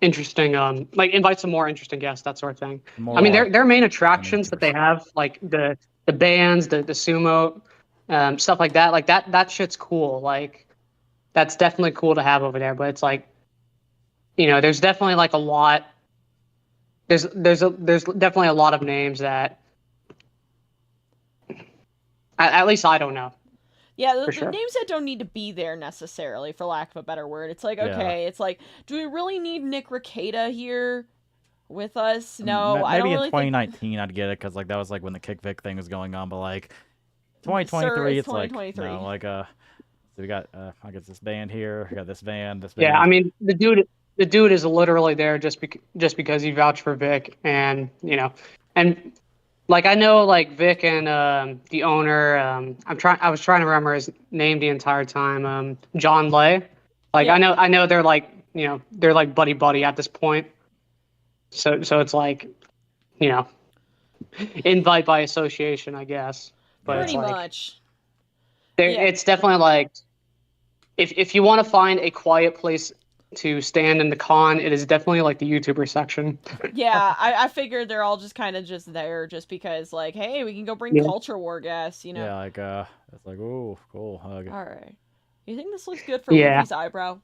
interesting like invite some more interesting guests, that sort of thing. More I mean, like their main attractions that they have, like the bands, the sumo stuff like that. Like that shit's cool. Like that's definitely cool to have over there. But it's like, there's definitely like a lot. There's definitely a lot of names that at least I don't know. Yeah, the sure. names that don't need to be there necessarily, for lack of a better word. It's like, okay, it's like, do we really need Nick Rekieta here with us? No, I don't maybe in really 2019 I'd get it, because like that was like when the Kick Vic thing was going on, but like 2023, Sir, it's 2023. like no, like so we got I guess this band here, we got this band. Yeah, I mean the dude is literally there just because he vouched for Vic, and and like I know like Vic and the owner, I was trying to remember his name the entire time, John Lay. Like Yeah. I know they're like they're like buddy at this point. So it's like invite by association, I guess. But Pretty it's like, much. It's definitely like if you want to find a quiet place to stand in the con, it is definitely like the YouTuber section. Yeah, I figured they're all just kind of just there just because, like, hey, we can go bring Culture War guests, Yeah, like it's like, oh, cool. All right. You think this looks good for Yeah. Luffy's eyebrow?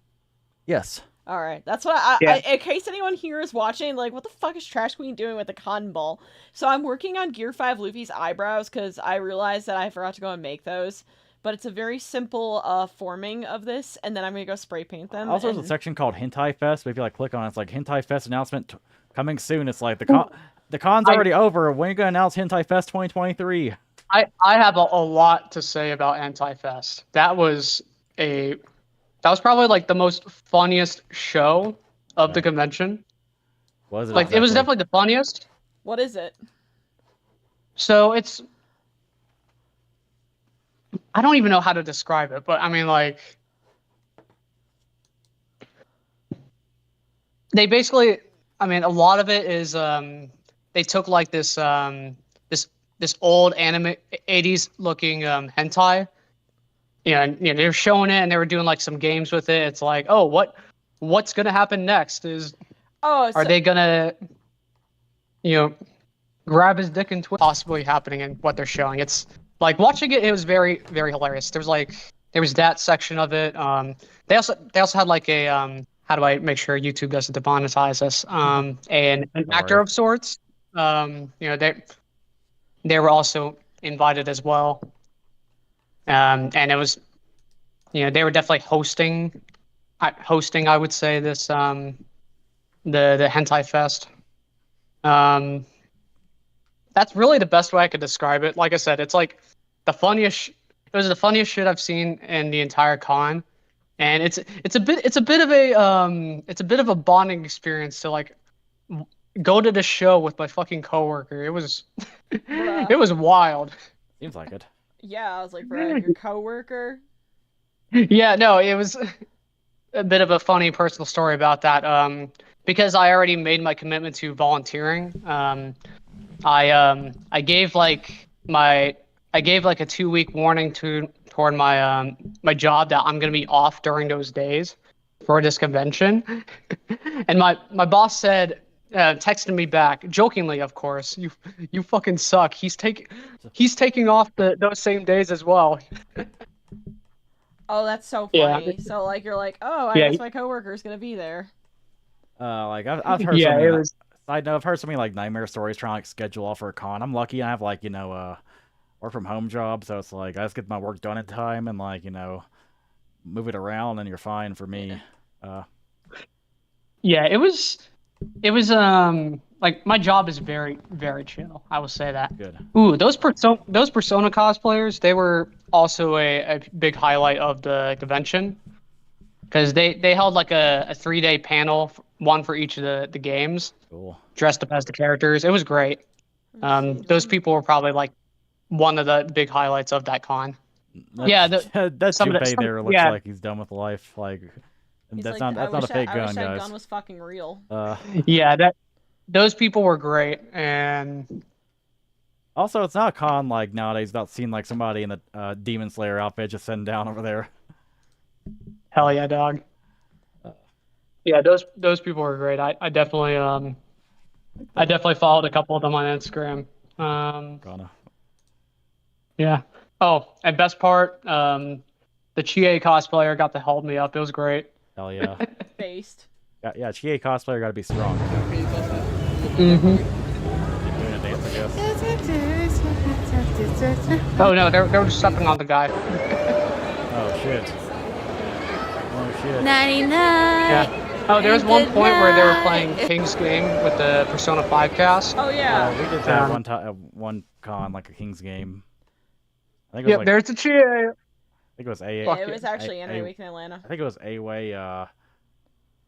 Yes. All right, that's what I in case anyone here is watching, like, what the fuck is Trash Queen doing with the cotton ball? So I'm working on Gear 5 Luffy's eyebrows because I realized that I forgot to go and make those. But it's a very simple forming of this, and then I'm gonna go spray paint them. Also, there's a section called Hentai Fest, but if you like click on it, it's like Hentai Fest announcement coming soon. It's like the con's already over. When are you gonna announce Hentai Fest 2023? I have a lot to say about Anti-Fest. That was probably like the most funniest show of the convention. Was it? Like it was definitely the funniest. What is it? So I don't even know how to describe it, but I mean, like, they basically, I mean, a lot of it is they took like this this old anime 80s looking hentai. And they were showing it and they were doing like some games with it. It's like, oh, what's gonna happen next? Are they gonna grab his dick and twist? Possibly happening in what they're showing. It's like watching it was very, very hilarious. There was that section of it. They also had like a how do I make sure YouTube doesn't demonetize us? An actor of sorts. They were also invited as well. And it was, they were definitely hosting, I would say, this the Hentai Fest. That's really the best way I could describe it. Like I said, it's like it was the funniest shit I've seen in the entire con, and it's a bit of a bonding experience to like go to the show with my fucking coworker. It was it was wild. Seems like it. Yeah, I was like, bro, your coworker. Yeah, no, it was a bit of a funny personal story about that. Because I already made my commitment to volunteering. I gave like a 2-week warning toward my my job that I'm gonna be off during those days for this convention, and my boss said, texted me back jokingly, of course, you fucking suck. He's taking off those same days as well. Oh, that's so funny. Yeah. So like you're like, oh, I guess my coworker's gonna be there. Like I've heard side note, I've heard so many like nightmare stories trying to like schedule off for a con. I'm lucky I have like work from home job, so it's like I just get my work done in time and like move it around and you're fine for me. Yeah, it was like my job is very, very chill. I will say that. Good. Ooh, those Persona cosplayers, they were also a big highlight of the convention because they held like a 3-day panel, one for each of the games. Cool. Dressed up as the characters. It was great. Those people were probably like one of the big highlights of that con. That's Junpei there looks like he's done with life. Like that's like, not a fake gun, guys. That gun was fucking real. Yeah, those people were great, and also it's not a con like nowadays without seeing like somebody in a Demon Slayer outfit just sitting down over there. Hell yeah, dog. Yeah, those people were great. I definitely followed a couple of them on Instagram. Yeah. Oh, and best part, the Chie cosplayer got to help me up. It was great. Hell yeah. Based. Yeah, Chie cosplayer got to be strong. Mm-hmm. Doing a dance, I guess. Oh no, they were just stepping on the guy. Oh shit. Oh shit. 99. Yeah. Oh, there was one point where they were playing King's Game with the Persona 5 cast. Oh yeah. We did that one time, one con, like a King's game. I think it was like, There's the Chie. I think it was A. Fuck It was actually Anime Week in Atlanta. I think it was AWA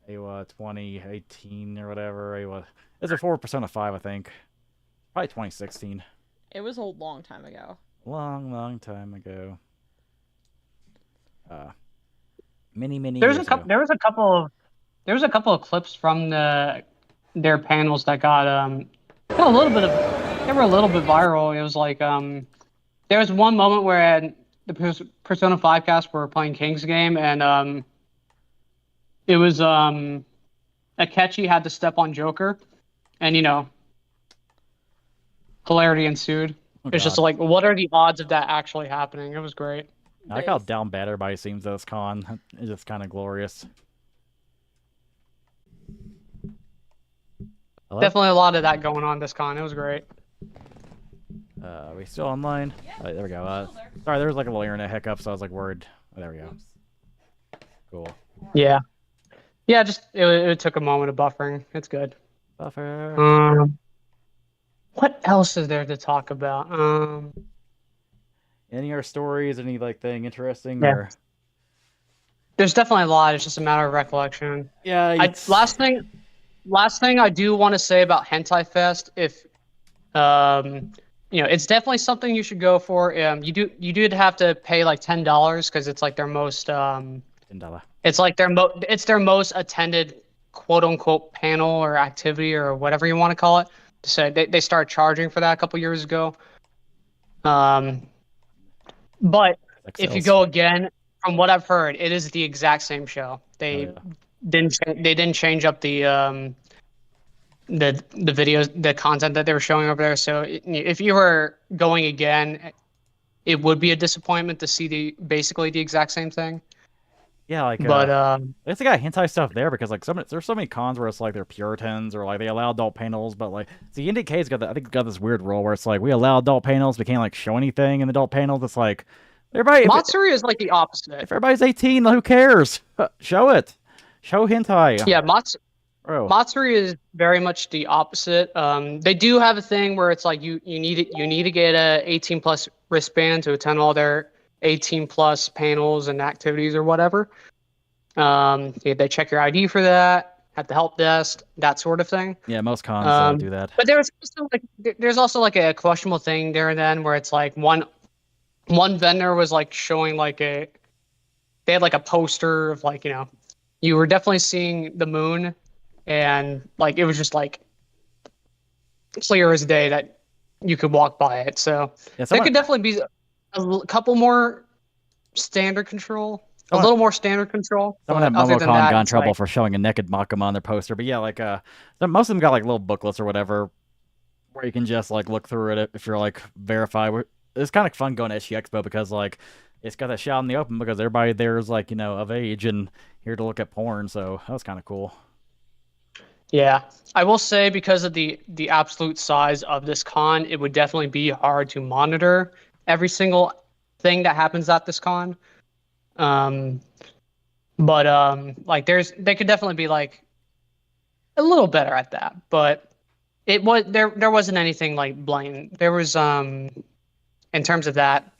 2018 or whatever. It was before Persona 5, I think. Probably 2016. It was a long time ago. Long time ago. Many There years ago. was a couple of clips from their panels that got they were a little bit viral. It was like there was one moment where the Persona 5 cast were playing King's Game, and it was Akechi had to step on Joker, and hilarity ensued. Oh, It's just God. like, what are the odds of that actually happening? It was great. I like how down bad everybody seems at this con. It's just kind of glorious. Hello? Definitely a lot of that going on this con. It was great. Are we still online? Oh, there we go. Sorry, there was like a little internet hiccup, so I was like worried. Oh, there we go. Cool. Yeah. Yeah, just it took a moment of buffering. It's good. Buffer. What else is there to talk about? Any other stories? Any like thing interesting? Yeah. Or... There's definitely a lot. It's just a matter of recollection. Yeah. Last thing I do want to say about Hentai Fest, if it's definitely something you should go for. You did have to pay like $10 because it's like their most $10. it's their most attended quote unquote panel or activity or whatever you want to call it. So they started charging for that a couple years ago. But if you go again, from what I've heard, it is the exact same show. They didn't change up the videos, the content that they were showing over there. So if you were going again, it would be a disappointment to see basically the exact same thing. Yeah, like but it's got hentai stuff there because like there's so many cons where it's like they're Puritans or like they allow adult panels, but like the NDK's got I think it's got this weird rule where it's like we allow adult panels, we can't like show anything in the adult panels. It's like everybody. Matsuri is like the opposite. If everybody's 18, who cares? Show it. Show hentai. Yeah, Matsuri is very much the opposite. They do have a thing where it's like you need to get a 18 plus wristband to attend all their 18 plus panels and activities or whatever. They check your ID for that at the help desk, that sort of thing. Yeah, most cons do that. But there's also like a questionable thing there and then where it's like one vendor was like showing like they had like a poster of like you were definitely seeing the moon, and like it was just like clear as day that you could walk by it. So there could definitely be a couple more standard control, a little more standard control. Someone at MomoCon got in trouble for showing a naked Makama on their poster, but yeah, like most of them got like little booklets or whatever where you can just like look through it if you're like verified. It's kind of fun going to SG Expo because like it's got that shot in the open because everybody there is like of age and here to look at porn, so that was kind of cool. Yeah, I will say because of the absolute size of this con, it would definitely be hard to monitor every single thing that happens at this con. Like they could definitely be like a little better at that, but it was there wasn't anything like blatant. There was in terms of that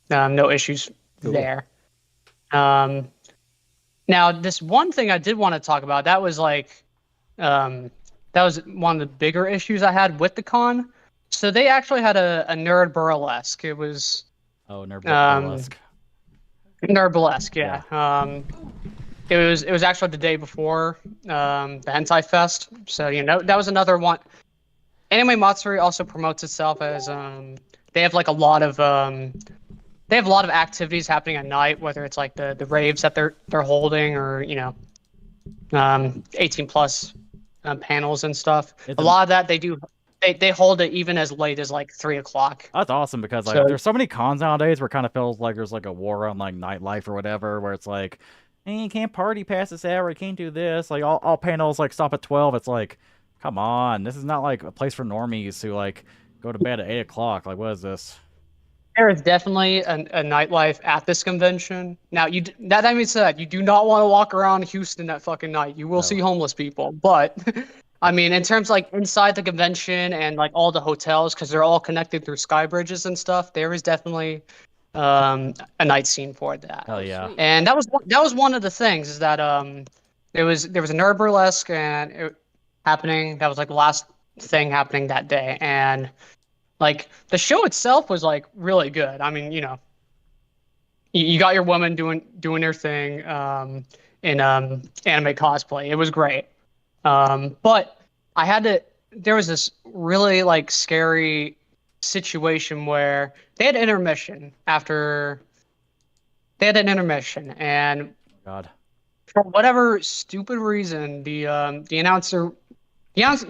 no issues there. Now this one thing I did want to talk about, that was like that was one of the bigger issues I had with the con. So they actually had a nerd burlesque. It was nerd burlesque. Nerd burlesque, yeah. It was actually the day before the Hentai Fest. So that was another one. Anime Matsuri also promotes itself as they have like a lot of activities happening at night, whether it's like the raves that they're holding or 18 plus panels and stuff. A lot of that they do. they hold it even as late as like 3 o'clock. That's awesome because like So- there's so many cons nowadays where it kind of feels like there's like a war on like nightlife or whatever, where it's like, hey, you can't party past this hour, you can't do this. Like all panels like stop at 12. It's like, come on, this is not like a place for normies who like go to bed at 8 o'clock. Like, what is this? There is definitely a nightlife at this convention. Now, that being said, you do not want to walk around Houston at fucking night. You will see homeless people, but I mean, in terms like inside the convention and like all the hotels, because they're all connected through sky bridges and stuff, there is definitely a night scene for that. Hell yeah! Sweet. And that was one of the things is that there was a nerd burlesque and it happening. That was like the last thing happening that day, and like the show itself was like really good. I mean, you know, you got your woman doing their thing in anime cosplay. It was great. But there was this really like scary situation where they had intermission and God. for whatever stupid reason, the announcer was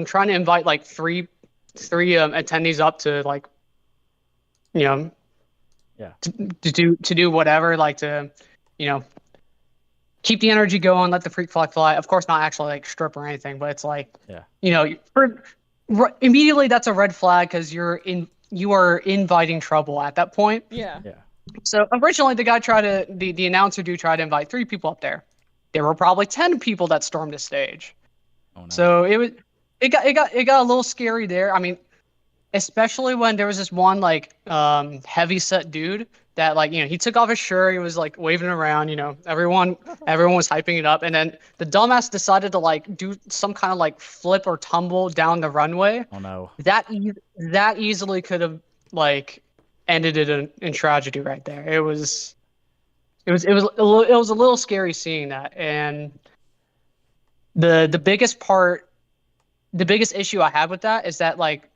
trying to invite like three attendees up to like, you know, Yeah. to do whatever, like to, you know, keep the energy going, let the freak flag fly. Of course, not actually like strip or anything, but it's like, Yeah. you know, immediately that's a red flag because you are inviting trouble at that point. Yeah. Yeah. So originally the announcer tried to invite 3 people up there. There were probably 10 people that stormed the stage. Oh no. So it got a little scary there. I mean, especially when there was this one like heavy set dude that like, you know, he took off his shirt, he was like waving around, you know, everyone was hyping it up, and then the dumbass decided to like do some kind of like flip or tumble down the runway. Oh no. That easily could have like ended it in tragedy right there. It was a little scary seeing that. And the biggest issue I had with that is that like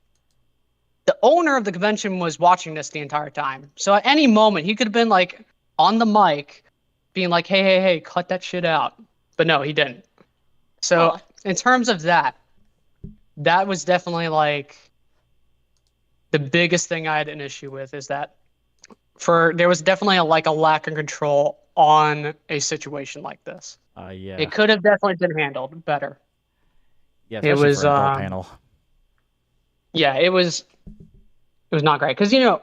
the owner of the convention was watching this the entire time. So at any moment he could have been like on the mic being like, hey, cut that shit out. But no, he didn't. So in terms of that was definitely like the biggest thing I had an issue with, is that there was definitely a lack of control on a situation like this. Yeah. It could have definitely been handled better. Yeah. it Especially was, for an adult panel. Yeah, it was not great because, you know,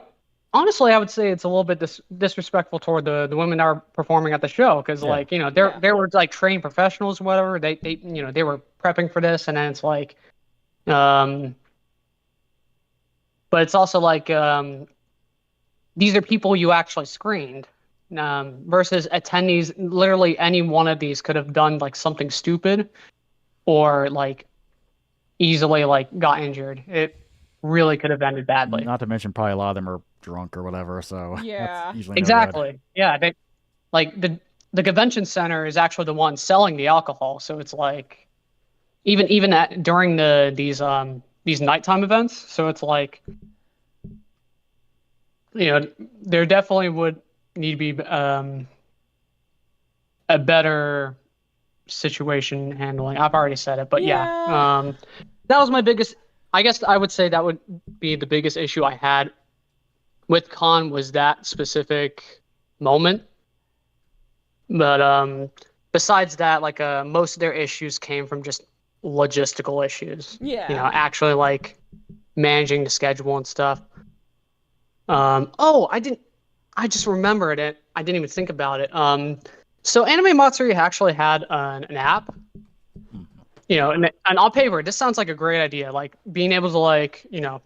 honestly, I would say it's a little bit disrespectful toward the women that are performing at the show because, like, you know, they were like trained professionals or whatever. They you know, they were prepping for this, and then it's like, but it's also like these are people you actually screened versus attendees. Literally any one of these could have done like something stupid or like easily like got injured. It really could have ended badly. Not to mention probably a lot of them are drunk or whatever, so Yeah. that's usually no good. Exactly. Yeah, they like the convention center is actually the one selling the alcohol, so it's like even during these nighttime events, so it's like, you know, there definitely would need to be a better situation handling. I've already said it, but yeah. That was my biggest, I guess I would say that would be the biggest issue I had with Con, was that specific moment. But besides that, like most of their issues came from just logistical issues. Yeah. You know, actually like managing the schedule and stuff. I just remembered it. I didn't even think about it. So Anime Matsuri actually had an app. You know, and on paper, this sounds like a great idea. Like being able to like, you know,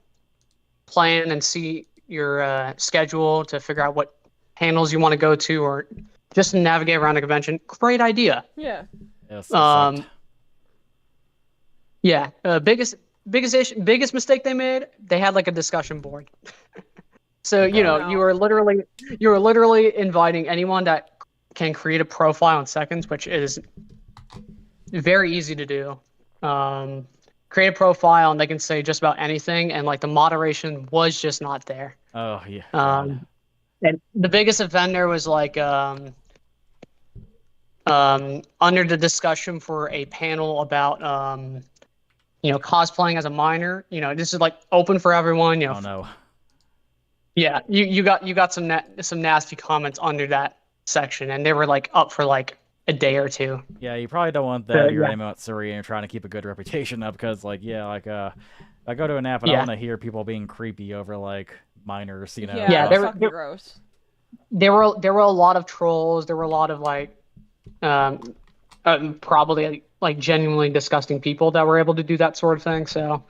plan and see your schedule to figure out what panels you want to go to, or just to navigate around a convention. Great idea. Yeah. Yeah. Biggest mistake they made. They had like a discussion board. So you know, you were literally inviting anyone that can create a profile in seconds, which is very easy to do. Create a profile and they can say just about anything, and like the moderation was just not there. Oh yeah. And the biggest offender was like under the discussion for a panel about cosplaying as a minor. This is like open for everyone. Oh no. Yeah, you got some nasty comments under that section, and they were like up for like a day or two. Yeah, you probably don't want that if you're yeah. aiming at Matsuri and you're trying to keep a good reputation up, because like I go to an app and I Yeah. want to hear people being creepy over like minors, Yeah, Yeah, that's they were- fucking they- gross. There were a lot of trolls. There were a lot of like, probably like genuinely disgusting people that were able to do that sort of thing. So,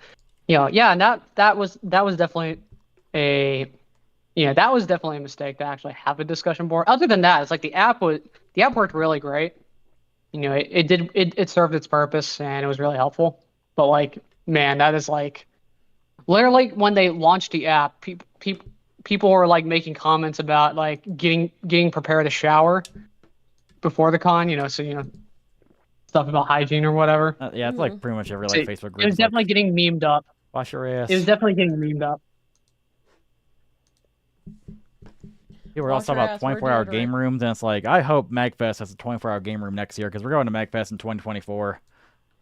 yeah, and that was definitely a mistake to actually have a discussion board. Other than that, it's like the app worked really great. It served its purpose and it was really helpful. But like, man, that is like literally when they launched the app, people were like making comments about like getting prepared to shower before the con. So stuff about hygiene or whatever. Yeah, it's like pretty much every like Facebook group. It was definitely getting memed up. Wash your ass. It was definitely getting memed up. People were also Wash your about ass, wear 24-hour deodorant. game rooms, and it's like, I hope MagFest has a 24-hour game room next year, because we're going to MagFest in 2024,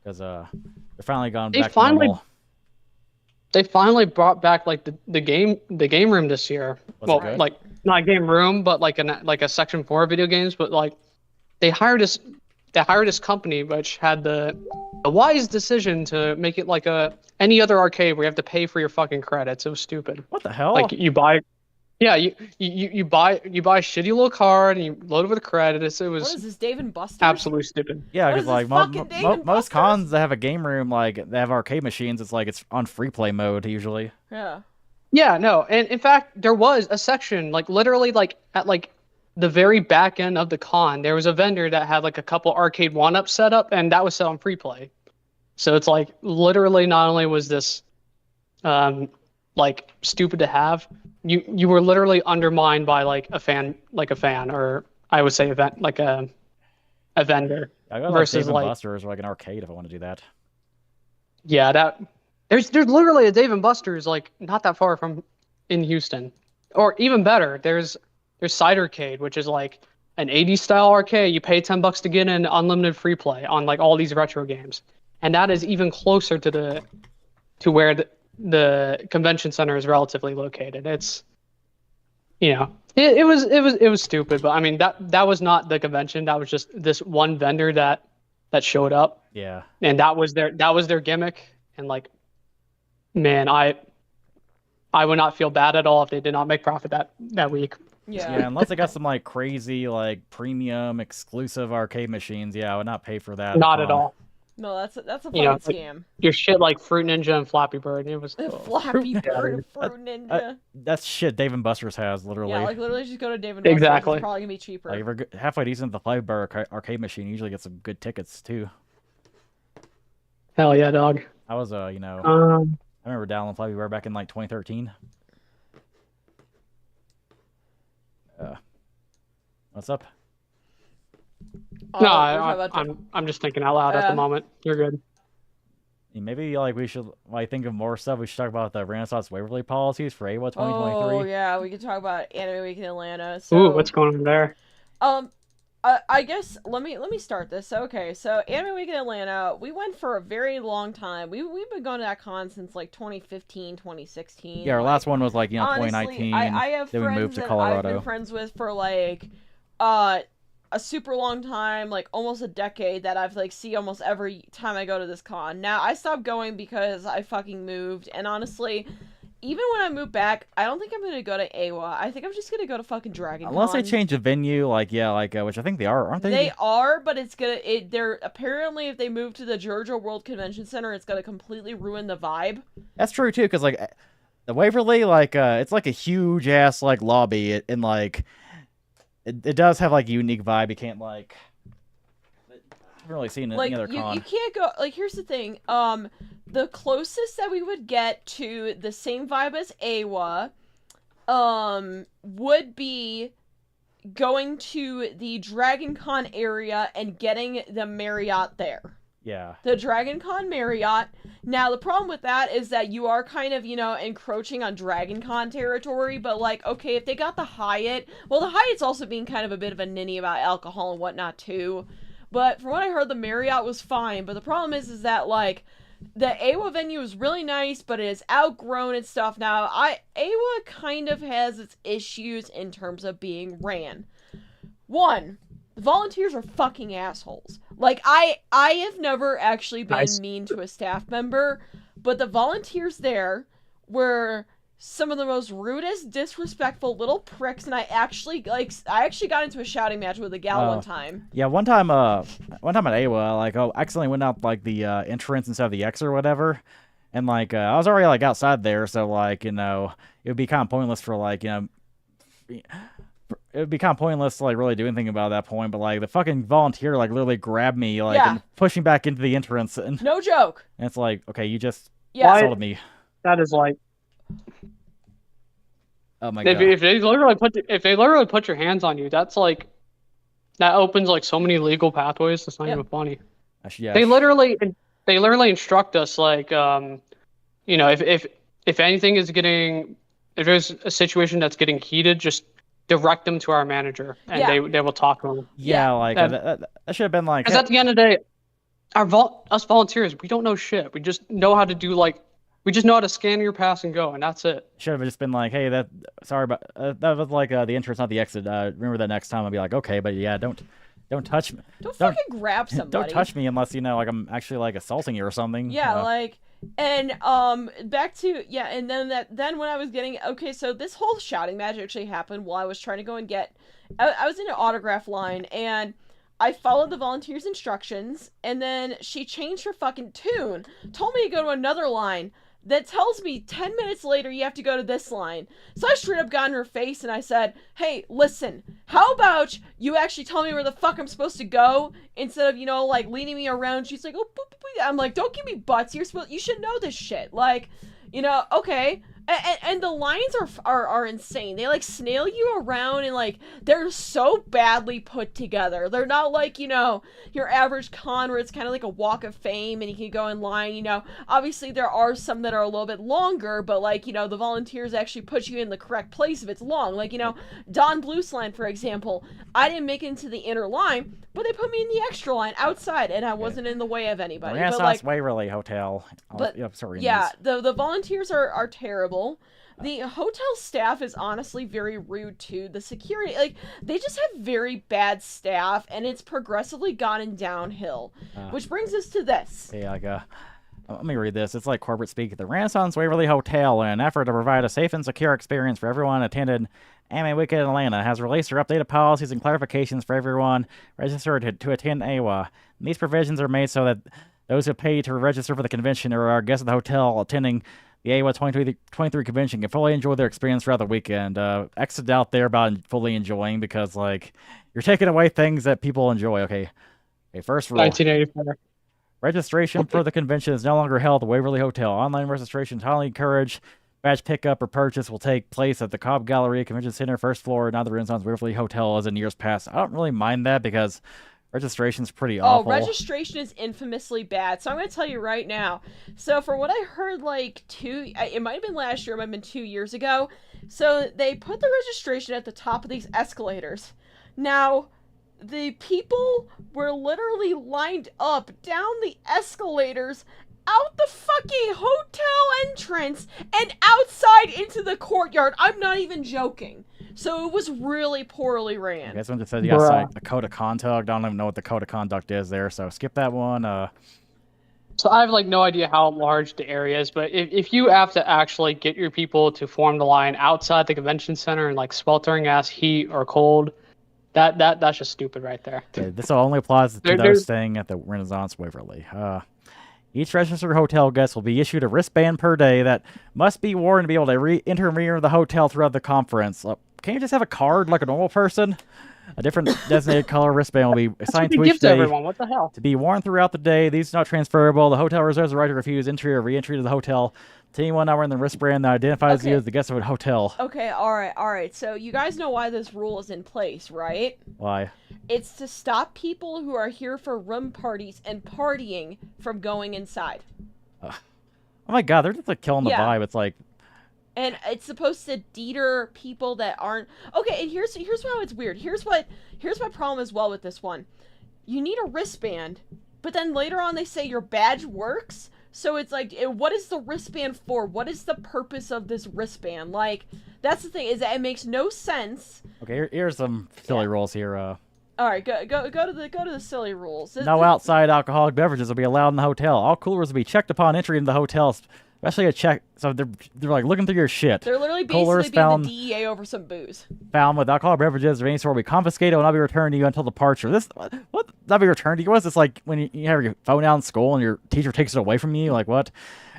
because they're finally gone back to normal. They finally brought back like the game room this year. Was it good? like not game room, but like a section for video games. But like they hired this company which had the wise decision to make it like any other arcade where you have to pay for your fucking credits. It was stupid. What the hell? Like you buy a shitty little card and you load it with credits. It was What is this, Dave & Buster's? absolutely stupid. Yeah, What because is like this, fucking Dave & most Buster's? cons that have a game room, like they have arcade machines, it's like it's on free play mode usually. Yeah. Yeah, no, and in fact, there was a section like literally like at like the very back end of the con, there was a vendor that had like a couple arcade one-ups set up, and that was set on free play. So it's like literally not only was this like stupid to have, you were literally undermined by like a fan, or I would say a vendor. I got like Versus, Dave & like- Buster's or like an arcade if I want to do that. Yeah, there's literally a Dave & Buster's like not that far from in Houston, or even better, there's Cidercade, which is like an 80s style arcade. You pay $10 to get in, unlimited free play on like all these retro games, and that is even closer to where the convention center is relatively located. It's it was stupid, but I mean that was not the convention. That was just this one vendor that showed up, Yeah. and that was their gimmick. And like, man, I would not feel bad at all if they did not make profit that week. Yeah. Yeah, unless they got some like crazy like premium exclusive arcade machines, yeah, I would not pay for that. Not at all. No, that's a fucking You know, like- scam. Your shit like Fruit Ninja and Flappy Bird. It was Flappy Bird, Fruit Ninja. That's shit Dave & Buster's has literally. Yeah, like literally just go to Dave & Buster's. Exactly. It's probably gonna be cheaper. Like if we're halfway decent at the Flappy Bird arcade machine, you usually get some good tickets too. hell yeah, dog. I was I remember downloading Flappy Bird back in like 2013. What's up? No, we're talking about I'm just thinking out loud at the moment. You're good. Maybe like we should like think of more stuff. We should talk about the Renaissance Waverly policies for AWA 2023. Oh yeah, we could talk about Anime Week in Atlanta. So, Ooh, what's going on there? I guess let me start this. Okay, so Anime Week in Atlanta, we went for a very long time. We've been going to that con since like 2015, 2016. Yeah, our last one was like honestly, 2019. I have then we friends moved to that Colorado. I've been friends with for like a super long time, like almost a decade, that I've like see almost every time I go to this con. Now I stopped going because I fucking moved, and honestly, even when I move back, I don't think I'm gonna go to AWA. I think I'm just gonna go to fucking Dragon Con. Unless they change the venue, like which I think they are, aren't they? They are, but they're apparently, if they move to the Georgia World Convention Center, it's gonna completely ruin the vibe. That's true too, because like the Waverly, like it's like a huge ass like lobby, and like it does have like a unique vibe. You can't like. I haven't really seen any other con. You can't go, like, here's the thing, the closest that we would get to the same vibe as AWA, would be going to the Dragon Con area and getting the Marriott there. Yeah. The Dragon Con Marriott. Now, the problem with that is that you are kind of, encroaching on Dragon Con territory, but, like, okay, if they got the Hyatt, well, the Hyatt's also being kind of a bit of a ninny about alcohol and whatnot, too. But from what I heard, the Marriott was fine. But the problem is that, like, the AWA venue is really nice, but it is outgrown and stuff now. AWA kind of has its issues in terms of being ran. One, the volunteers are fucking assholes. Like, I have never actually been mean to a staff member, but the volunteers there were some of the most rudest, disrespectful little pricks, and I actually got into a shouting match with a gal one time. Yeah, one time at AWA, like, accidentally went out like the entrance instead of the exit or whatever, and like I was already like outside there, so like, you know, it would be kind of pointless for like, you know, it would be kind of pointless to like really do anything about that point. But like the fucking volunteer like literally grabbed me like and pushed me back into the entrance, and no joke. And it's like, okay, you just insulted me. That is like. Oh my god! If they literally put your hands on you, that's like, that opens like so many legal pathways. That's not even funny. They literally instruct us like, you know, if anything is getting, if there's a situation that's getting heated, just direct them to our manager, and they will talk to them. Yeah, like that should have been like. Because at the end of the day, us volunteers, we don't know shit. We just know how to do like. We just know how to scan your pass and go, and that's it. Should have just been like, hey, sorry, but that was like the entrance, not the exit. Remember that next time I'll be like, okay, but yeah, don't touch me. Don't fucking grab somebody. Don't touch me unless you know, like I'm actually like assaulting you or something. Yeah, like, and back to and then when I was getting so this whole shouting match actually happened while I was trying to go and get. I was in an autograph line and. I followed the volunteer's instructions, and then she changed her fucking tune, told me to go to another line, that tells me 10 minutes later you have to go to this line. So I straight up got in her face and I said, hey, listen, how about you actually tell me where the fuck I'm supposed to go instead of, you know, like leading me around. She's like, oh, boop, boop, boop. I'm like, don't give me butts. You should know this shit. Like, you know, okay. And the lines are insane. They like snail you around and like they're so badly put together. They're not like, you know, your average con where it's kind of like a walk of fame and you can go in line, you know. Obviously there are some that are a little bit longer, but like, you know, the volunteers actually put you in the correct place if it's long. Like, you know, Don Blues line, for example, I didn't make it into the inner line, but they put me in the extra line outside and I wasn't in the way of anybody. Renaissance but like, Waverly Hotel. But the volunteers are terrible. The hotel staff is honestly very rude too. The security, like, they just have very bad staff, and it's progressively gotten downhill. Which brings us to this. Yeah, like, let me read this. It's like corporate speak. The Renaissance Waverly Hotel, in an effort to provide a safe and secure experience for everyone attended Anime Week in Atlanta, has released their updated policies and clarifications for everyone registered to attend AWA. And these provisions are made so that those who pay to register for the convention or are guests of the hotel attending the AWA 2023 convention can fully enjoy their experience throughout the weekend. Exit out there about fully enjoying, because like you're taking away things that people enjoy. Okay, first rule. 1984. Registration for the convention is no longer held at the Waverly Hotel. Online registration is highly encouraged. Badge pickup or purchase will take place at the Cobb Galleria Convention Center, first floor, not the Renaissance Waverly Hotel as in years past. I don't really mind that because registration's pretty awful. Oh, registration is infamously bad. So I'm going to tell you right now. So for what I heard, like it might have been last year, it might have been 2 years ago. So they put the registration at the top of these escalators. Now, the people were literally lined up down the escalators out the fucking hotel entrance and outside into the courtyard. I'm not even joking. So it was really poorly ran. I guess when it says you got to sign the code of conduct, I don't even know what the code of conduct is there, so skip that one. So I have like no idea how large the area is, but if you have to actually get your people to form the line outside the convention center in like sweltering ass heat or cold, that's just stupid right there. Okay, this only applies to those staying at the Renaissance Waverly. Each registered hotel guest will be issued a wristband per day that must be worn to be able to enter and re-enter the hotel throughout the conference. Can't you just have a card like a normal person? A different designated color wristband will be assigned to each day what the hell? to be worn throughout the day. These are not transferable. The hotel reserves the right to refuse entry or re-entry to the hotel to anyone not wearing the wristband that identifies you as the guest of a hotel. Okay, all right. So you guys know why this rule is in place, right? Why? It's to stop people who are here for room parties and partying from going inside. Oh my god, they're just like killing the vibe. It's like... And it's supposed to deter people that aren't... Okay, and here's how it's weird. Here's my problem as well with this one. You need a wristband, but then later on they say your badge works, So it's like, what is the wristband for? What is the purpose of this wristband? Like, that's the thing, is that it makes no sense. Okay, here's some silly rules here. All right, go to the silly rules. No outside alcoholic beverages will be allowed in the hotel. All coolers will be checked upon entry into the hotel, especially a check. So they're like looking through your shit. They're literally Coolers basically being the DEA over some booze. Found with alcoholic beverages of any sort will be confiscated and not be returned to you until departure. This what? Not be returned to you? What's this like when you have your phone out in school and your teacher takes it away from you? Like what?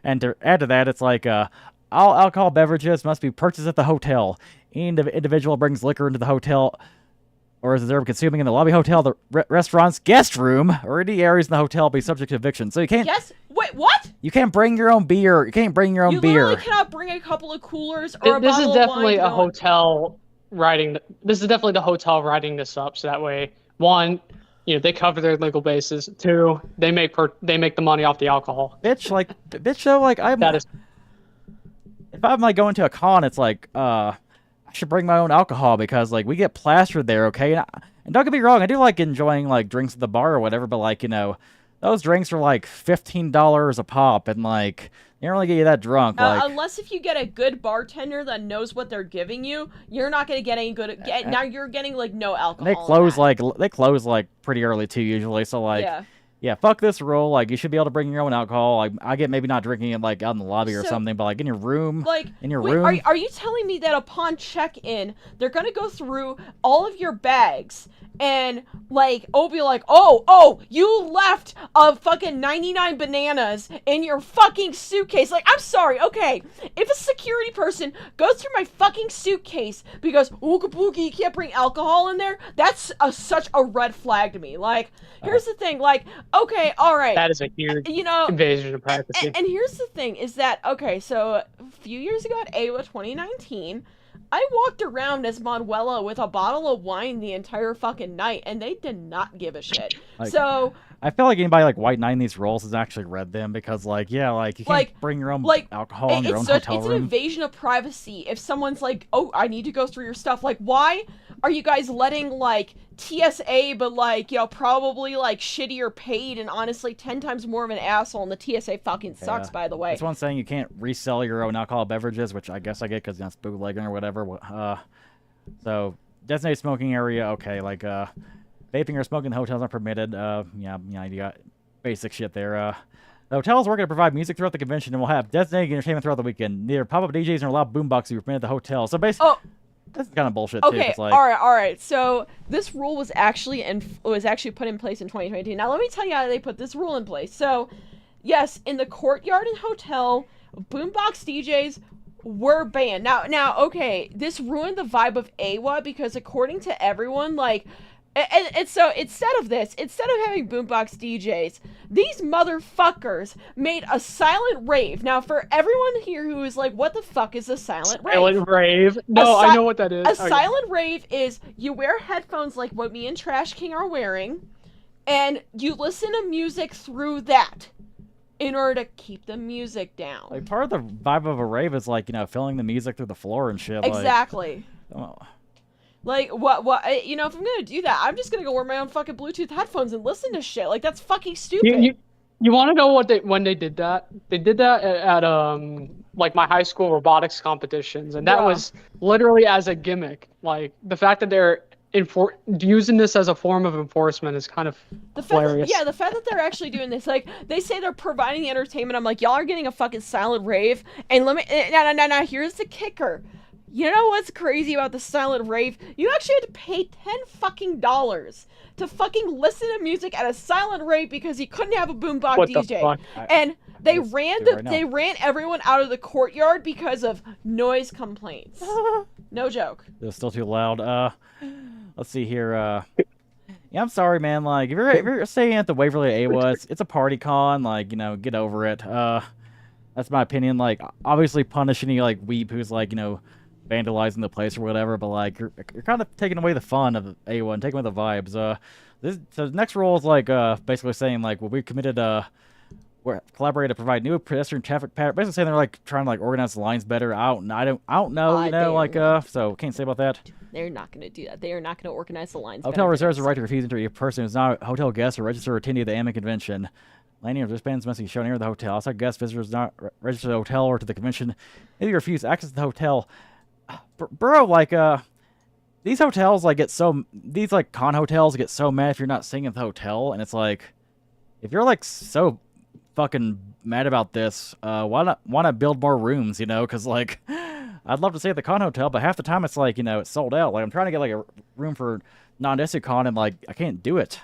And to add to that, it's like all alcohol beverages must be purchased at the hotel. Any individual brings liquor into the hotel or is observed consuming in the lobby hotel, the restaurant's guest room, or any areas in the hotel will be subject to eviction. So you can't. Yes. Wait. What? You can't bring your own beer. You can't bring your own beer. You literally cannot bring a couple of coolers or a This bottle is definitely of wine a hotel writing. This is definitely the hotel writing this up, so that way, one, they cover their legal bases. Two, they make the money off the alcohol. Bitch, though, like That is. if I'm like going to a con, it's like I should bring my own alcohol because like we get plastered there, okay? And don't get me wrong, I do like enjoying like drinks at the bar or whatever, but like those drinks are like $15 a pop, and like they don't really get you that drunk. Unless if you get a good bartender that knows what they're giving you, you're not gonna get any good. Now you're getting like no alcohol. They close like pretty early too usually. So like yeah, fuck this rule. Like you should be able to bring your own alcohol. Like I get maybe not drinking it like out in the lobby or something, but like in your room. Room. Are you telling me that upon check-in, they're gonna go through all of your bags and like be like, oh, you left a fucking 99 bananas in your fucking suitcase? Like, I'm sorry, okay, if a security person goes through my fucking suitcase because ooga boogie, you can't bring alcohol in there, that's such a red flag to me. Like, here's the thing, like, okay, all right, that is a huge invasion of privacy. And here's the thing is that, okay, so a few years ago at AWA 2019, I walked around as Manuela with a bottle of wine the entire fucking night, and they did not give a shit. So I feel like anybody like white knighting these roles has actually read them because like you can't bring your own alcohol in your own hotel room. It's an invasion of privacy. If someone's like, oh, I need to go through your stuff, like why are you guys letting like TSA, but like probably like shittier paid and honestly 10 times more of an asshole, and the TSA fucking sucks, by the way. That's one saying you can't resell your own alcohol beverages, which I guess I get because it's bootlegging or whatever. So designated smoking area, okay, like vaping or smoking in hotels are permitted. You got basic shit there. The hotels are going to provide music throughout the convention and will have designated entertainment throughout the weekend. Neither pop-up DJs nor loud boomboxes will be permitted at the hotel. So basically, this is kind of bullshit too. Okay, like, all right. So this rule was actually put in place in 2022. Now let me tell you how they put this rule in place. So, yes, in the Courtyard and Hotel, boombox DJs were banned. Now, okay, this ruined the vibe of AWA because according to everyone, like, and so instead of having boombox DJs, these motherfuckers made a silent rave. Now, for everyone here who is like, what the fuck is a silent rave? Silent rave? No, I know what that is. Silent rave is you wear headphones like what me and Trash King are wearing, and you listen to music through that in order to keep the music down. Like, part of the vibe of a rave is like, filling the music through the floor and shit. Exactly. Like, what, if I'm gonna do that, I'm just gonna go wear my own fucking Bluetooth headphones and listen to shit. Like, that's fucking stupid. You want to know when they did that? They did that at like my high school robotics competitions, and that was literally as a gimmick. Like, the fact that they're using this as a form of enforcement is kind of hilarious. The fact that they're actually doing this, like, they say they're providing the entertainment. I'm like, y'all are getting a fucking silent rave, and now, here's the kicker. You know what's crazy about the silent rave? You actually had to pay $10 to fucking listen to music at a silent rave because you couldn't have a boombox DJ. And they ran everyone out of the courtyard because of noise complaints. No joke. It was still too loud. Let's see here. Yeah, I'm sorry, man. Like, if you're staying at the Waverly AWA, it's a party con. Like, get over it. That's my opinion. Like, obviously punishing you like weep who's like, vandalizing the place or whatever, but like you're kind of taking away the fun of AWA and taking away the vibes. So the next rule is like basically saying like, well, we committed we're collaborating to provide new pedestrian traffic pattern. Basically saying they're like trying to like organize the lines better. I don't know, so can't say about that. They're not going to do that. They are not going to organize the lines. Hotel reserves the right to refuse entry to a person who's not a hotel guest or registered attendee of the AMA convention. landing of wristbands must be shown near the hotel. Outside guests, visitors not registered to the hotel or to the convention. If you refuse access to the hotel, bro, like these hotels like these like con hotels get so mad if you're not staying at the hotel, and it's like, if you're like so fucking mad about this, why not build more rooms? You know, because like I'd love to stay at the con hotel, but half the time it's like, you know, it's sold out. Like I'm trying to get like a room for non-Desu con, and like I can't do it.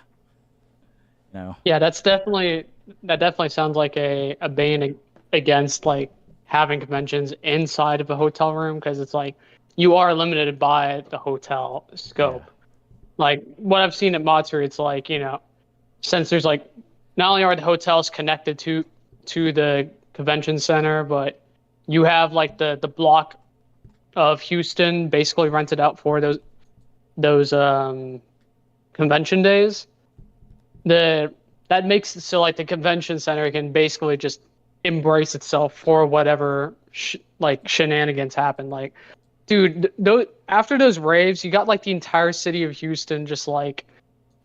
You know. Yeah, that definitely sounds like a bane against like having conventions inside of a hotel room, because it's like you are limited by the hotel scope. Yeah. Like what I've seen at Matsuri, it's like, you know, since there's like not only are the hotels connected to the convention center, but you have like the block of Houston basically rented out for those convention days. That makes it so like the convention center can basically just embrace itself for whatever like shenanigans happen. Like, dude, after those raves, you got like the entire city of Houston just like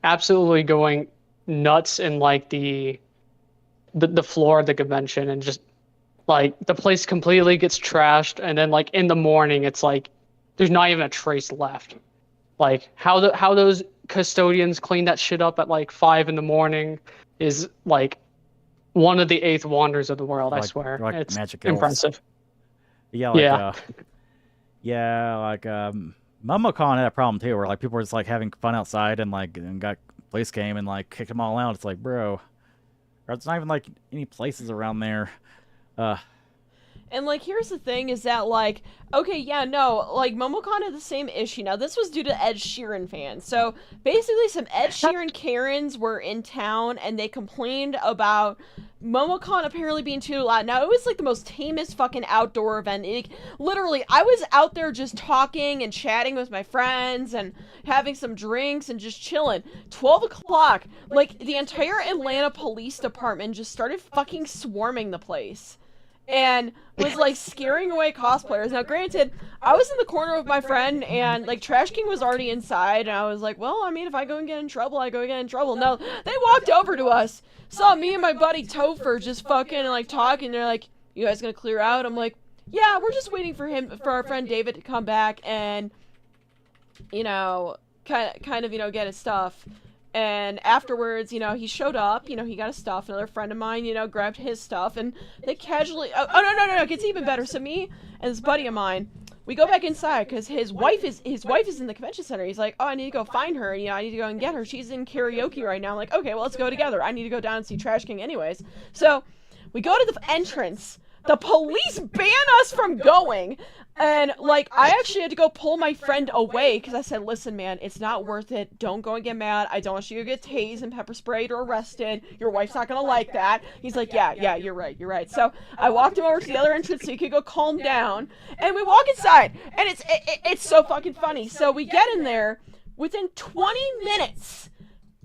absolutely going nuts in like the floor of the convention, and just like the place completely gets trashed, and then like in the morning it's like there's not even a trace left. Like how those custodians clean that shit up at like 5 a.m. is like one of the 8th wonders of the world. Like, I swear, like it's magic impressive. Yeah, like, MomoCon had a problem too, where like people were just like having fun outside, and like got police came and like kicked them all out. It's like, bro, there's not even like any places around there. And, like, here's the thing is that, like, okay, yeah, no, like, MomoCon had the same issue. Now, this was due to Ed Sheeran fans. So, basically, some Ed Sheeran Karens were in town, and they complained about MomoCon apparently being too loud. Now, it was, like, the most tamest fucking outdoor event. Literally, I was out there just talking and chatting with my friends and having some drinks and just chilling. 12 o'clock, like, the entire Atlanta Police Department just started fucking swarming the place. And was like scaring away cosplayers. Now, granted, I was in the corner with my friend, and like Trash King was already inside, and I was like, well, I mean, if I go and get in trouble, I go get in trouble. No, they walked over to us, saw me and my buddy Topher just fucking like talking. They're like, you guys gonna clear out? I'm like, yeah, we're just waiting for our friend David to come back and, you know, kind of, you know, get his stuff. And afterwards, you know, he showed up, you know, he got his stuff. Another friend of mine, you know, grabbed his stuff, and they casually, oh, no, it gets even better. So me and this buddy of mine, we go back inside, because his wife is in the convention center. He's like, oh, I need to go find her, and, you know, I need to go and get her. She's in karaoke right now. I'm like, okay, well, let's go together. I need to go down and see Trash King anyways. So we go to the entrance. The police ban us from going. And, like, I actually had to go pull my friend away, because I said, listen, man, it's not worth it. Don't go and get mad. I don't want you to get tased and pepper sprayed or arrested. Your wife's not going to like that. He's like, yeah, you're right. So I walked him over to the other entrance so he could go calm down. And we walk inside. And it's so fucking funny. So we get in there. Within 20 minutes,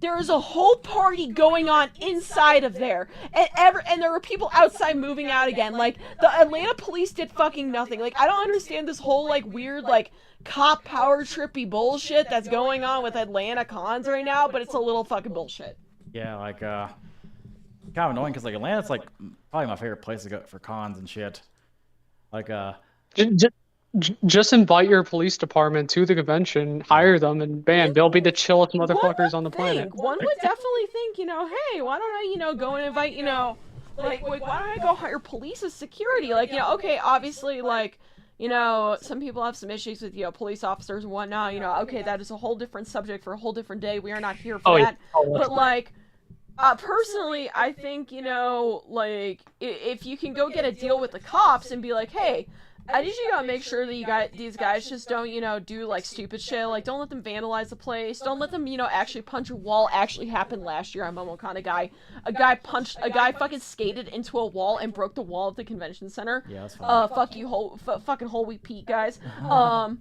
there is a whole party going on inside of there, and there were people outside moving out again. Like, the Atlanta police did fucking nothing. Like, I don't understand this whole, like, weird, like, cop power trippy bullshit that's going on with Atlanta cons right now, but it's a little fucking bullshit. Yeah, like, kind of annoying, because, like, Atlanta's, like, probably my favorite place to go for cons and shit. Like, Just invite your police department to the convention, hire them, and bam, they'll be the chillest motherfuckers on the planet. One would definitely think, you know, hey, why don't I, you know, go and invite, you know, like why don't I go hire police as security? Like, you know, okay, obviously, like, you know, some people have some issues with, you know, police officers and whatnot, you know, okay, that is a whole different subject for a whole different day. We are not here for that. But, like, personally, I think, you know, like, if you can go get a deal with the cops and be like, hey, I just gotta make sure that these guys just don't, you know, do, like, stupid shit. Like, don't let them vandalize the place. Don't let them, you know, actually punch a wall. Actually happened last year on MomoCon. A guy fucking skated into a wall and broke the wall of the convention center. Yeah, that's fine. Fuck you, fucking whole wheat Pete, guys. Whole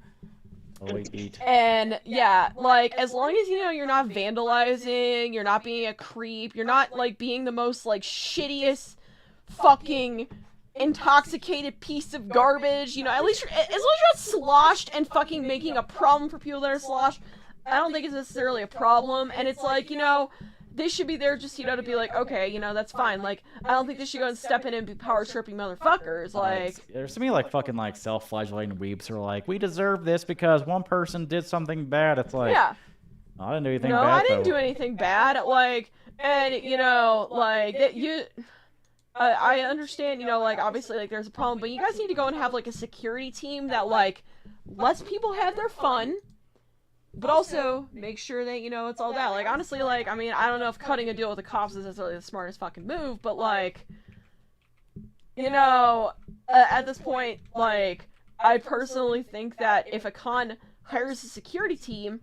wheat Pete. And, yeah, like, as long as, you know, you're not vandalizing, you're not being a creep, you're not, like, being the most, like, shittiest fucking intoxicated piece of garbage, you know, as long as you're not sloshed and fucking making a problem for people that are sloshed, I don't think it's necessarily a problem. And it's like, you know, they should be there just, to be like, okay, that's fine. Like, I don't think they should go and step in and be power tripping motherfuckers. Like, there's so many like fucking like self-flagellating weeps who are like, we deserve this because one person did something bad. It's like, yeah. I didn't do anything No, bad. I didn't though. do anything bad. Like, and like that you. I understand, like obviously like there's a problem, but you guys need to go and have like a security team that like lets people have their fun, but also make sure that it's all that. Like honestly, like I mean, I don't know if cutting a deal with the cops is necessarily the smartest fucking move, but like, at this point, like I personally think that if a con hires a security team,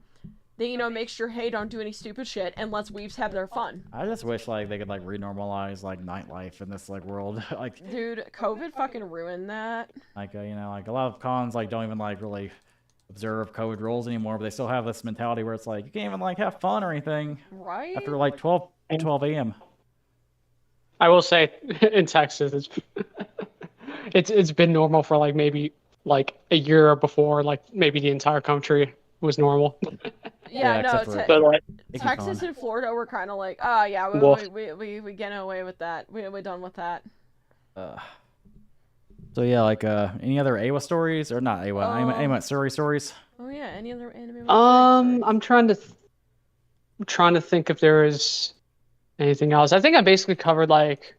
they make sure, hey, don't do any stupid shit and lets weaves have their fun. I just wish like they could like renormalize like nightlife in this like world. Like, dude, COVID fucking ruined that. Like like a lot of cons like don't even like really observe COVID rules anymore, but they still have this mentality where it's like you can't even like have fun or anything Right? after like 12 a.m. I will say in Texas it's been normal for like maybe like a year before, like maybe the entire country was normal. Yeah, no, but like Texas and Florida were kind of like, yeah, we get away with that. We're done with that. So yeah, like any other AWA stories or not AWA? Any Matsuri stories? Oh yeah, any other anime? I'm trying to think if there is anything else. I think I basically covered like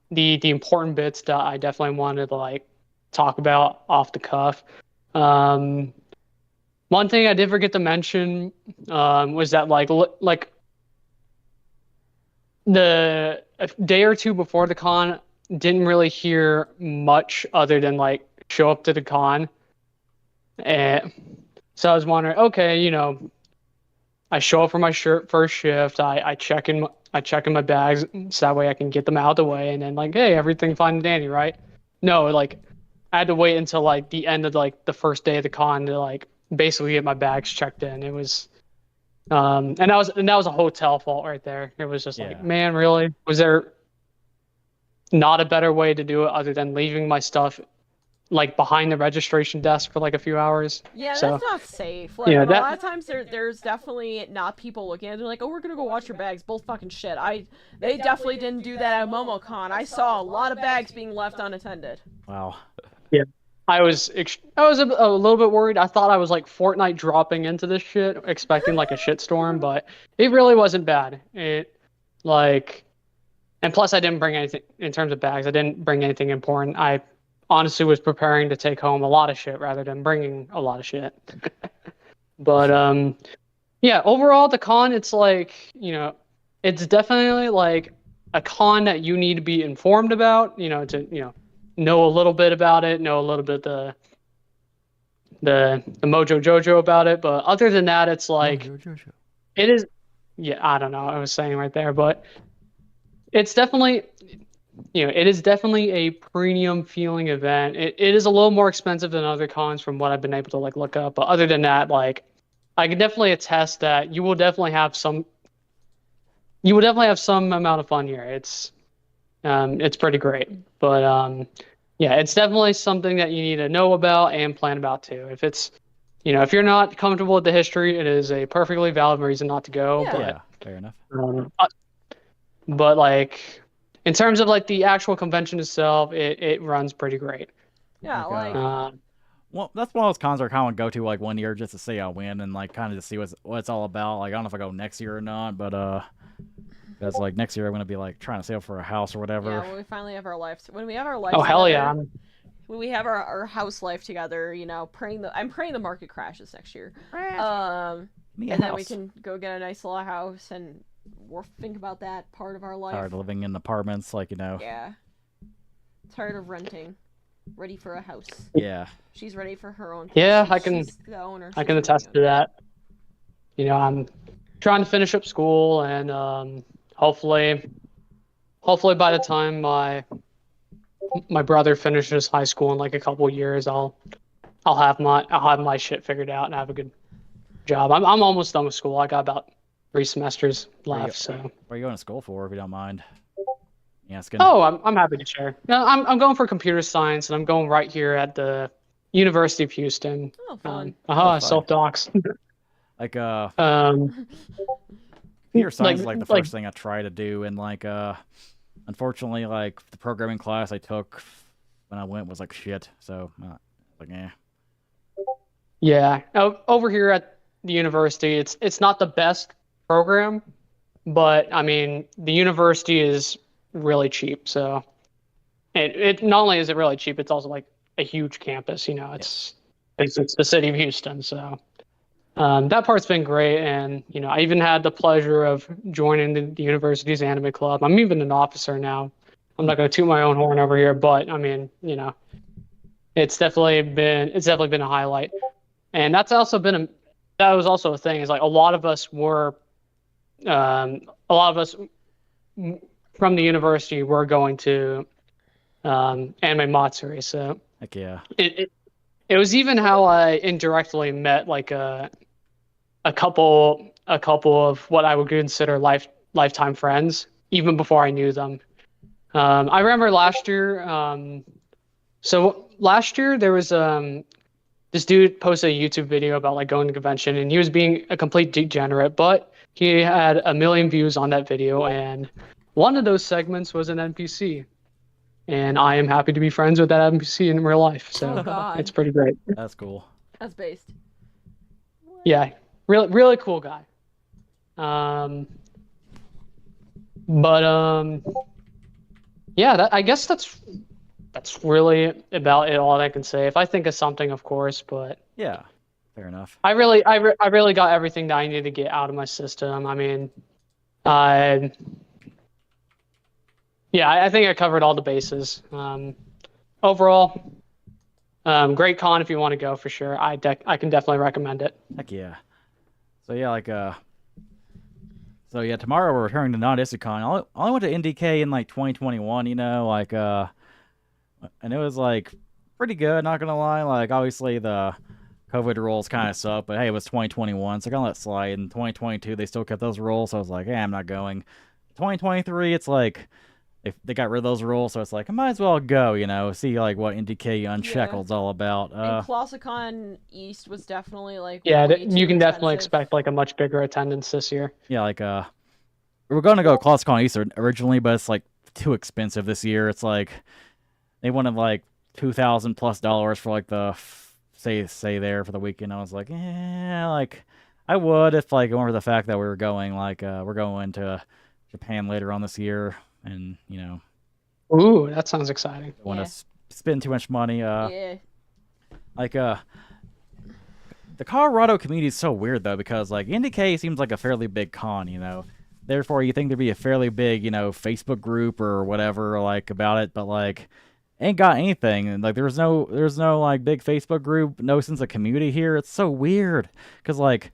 the important bits that I definitely wanted to like talk about off the cuff. One thing I did forget to mention was that like the a day or two before the con, didn't really hear much other than like show up to the con. And so I was wondering, okay, I show up for my first shift. I check in my bags so that way I can get them out of the way, and then like, hey, everything fine and dandy, right? No, like I had to wait until like the end of like the first day of the con to like basically get my bags checked in. It was and that was a hotel fault right there. It was just like, man, really? Was there not a better way to do it other than leaving my stuff like behind the registration desk for like a few hours? Yeah, so, that's not safe. Like a lot of times there's definitely not people looking at it. They're like, oh, we're gonna go watch your bags. Bull fucking shit. They definitely didn't do that at MomoCon. I saw a lot of bags being left unattended. Wow. Yeah. I was a little bit worried. I thought I was like Fortnite dropping into this shit, expecting like a shitstorm, but it really wasn't bad. It like, and plus I didn't bring anything in terms of bags. I didn't bring anything important. I honestly was preparing to take home a lot of shit rather than bringing a lot of shit. But yeah, overall the con, it's like, it's definitely like a con that you need to be informed about, to know a little bit about it, know a little bit the Mojo Jojo about it, but other than that, it's like it is. Yeah, I don't know what I was saying right there, but it's definitely, it is definitely a premium feeling event. It is a little more expensive than other cons from what I've been able to like look up, but other than that, like I can definitely attest that you will definitely have some amount of fun here. It's pretty great, but yeah, it's definitely something that you need to know about and plan about too. If it's, if you're not comfortable with the history, it is a perfectly valid reason not to go. Yeah. But, Yeah, fair enough. But like, in terms of like the actual convention itself, it runs pretty great. Yeah, like well, that's one of those cons I kind of go to like one year just to see I win and like kind of to see what it's all about. Like I don't know if I go next year or not, but because like next year I'm gonna be like trying to save for a house or whatever. yeah, when we finally have our life, when we have our life. Oh hell together, yeah! When we have our house life together, I'm praying the market crashes next year. And then we can go get a nice little house, and we'll think about that part of our life. Tired of living in apartments, like Yeah. Tired of renting. Ready for a house. Yeah. She's ready for her own. Yeah, she's the owner. I can attest to that. I'm trying to finish up school, and hopefully by the time my brother finishes high school in like a couple years, I'll have my shit figured out and have a good job. I'm almost done with school. I got about 3 semesters left. So what are you going to school for, if you don't mind? Yeah, Oh, I'm happy to share. No, I'm going for computer science, and I'm going right here at the University of Houston. Oh, fun. Self-docs. like Yeah, computer science is like the first thing I try to do, and like unfortunately, like the programming class I took when I went was like shit. So like Yeah, over here at the university, it's not the best program, but I mean the university is really cheap. So it not only is it really cheap, it's also like a huge campus. You know, it's the city of Houston. So that part's been great, and you know I even had the pleasure of joining the university's anime club. I'm even an officer now. I'm not going to toot my own horn over here, but I mean, you know, it's definitely been a highlight. And that was also a thing, is like a lot of us from the university were going to Anime Matsuri. So heck yeah. It was even how I indirectly met like a couple of what I would consider lifetime friends, even before I knew them. I remember last year, so last year there was this dude posted a YouTube video about like going to convention, and he was being a complete degenerate, but he had 1 million views on that video, and one of those segments was an NPC. And I am happy to be friends with that NPC in real life, so it's pretty great. That's cool. That's based. Yeah, really cool guy. Yeah, I guess that's really about it, all I can say. If I think of something, of course, but yeah, fair enough. I really got everything that I needed to get out of my system. I mean, I think I covered all the bases. Overall, great con if you want to go, for sure. I can definitely recommend it. Heck yeah. So yeah, like tomorrow we're returning to non-Isukon. I only went to NDK in like 2021, you know, like and it was like pretty good, not gonna lie. Like obviously the COVID rules kind of suck, but hey, it was 2021, so I gotta let it slide. In 2022 they still kept those rules, so I was like, hey, I'm not going. 2023, it's like if they got rid of those rules, so it's like I might as well go, you know, see like what NDK Unshacked's all about. And Classicon East was definitely like you can definitely expect like a much bigger attendance this year. Yeah, like we were going to go to Classicon East originally, but it's like too expensive this year. It's like they wanted like $2,000+ for like the stay there for the weekend. I was like, like I would if like it weren't for the fact that we were going like we're going to Japan later on this year, and you know. Ooh, that sounds exciting. Don't want to spend too much money. Like the Colorado community is so weird though, because like NDK seems like a fairly big con, you know. Therefore, you think there'd be a fairly big, you know, Facebook group or whatever like about it, but like ain't got anything. And like there's no like big Facebook group, no sense of community here. It's so weird, because like,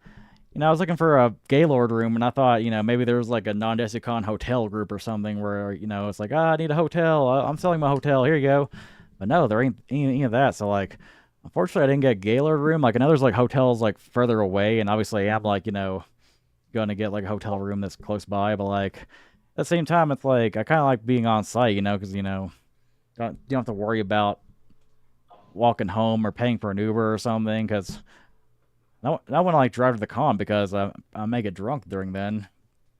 you know, I was looking for a Gaylord room, and I thought, you know, maybe there was like a non-Desicon hotel group or something where, you know, it's like, I need a hotel. I'm selling my hotel. Here you go. But no, there ain't any of that. So like, unfortunately, I didn't get a Gaylord room. Like, I know there's like hotels like further away, and obviously I'm like, you know, going to get like a hotel room that's close by. But like, at the same time, it's like I kind of like being on site, you know, because, you know, you don't have to worry about walking home or paying for an Uber or something, because I want to like drive to the con, because I may get drunk during then.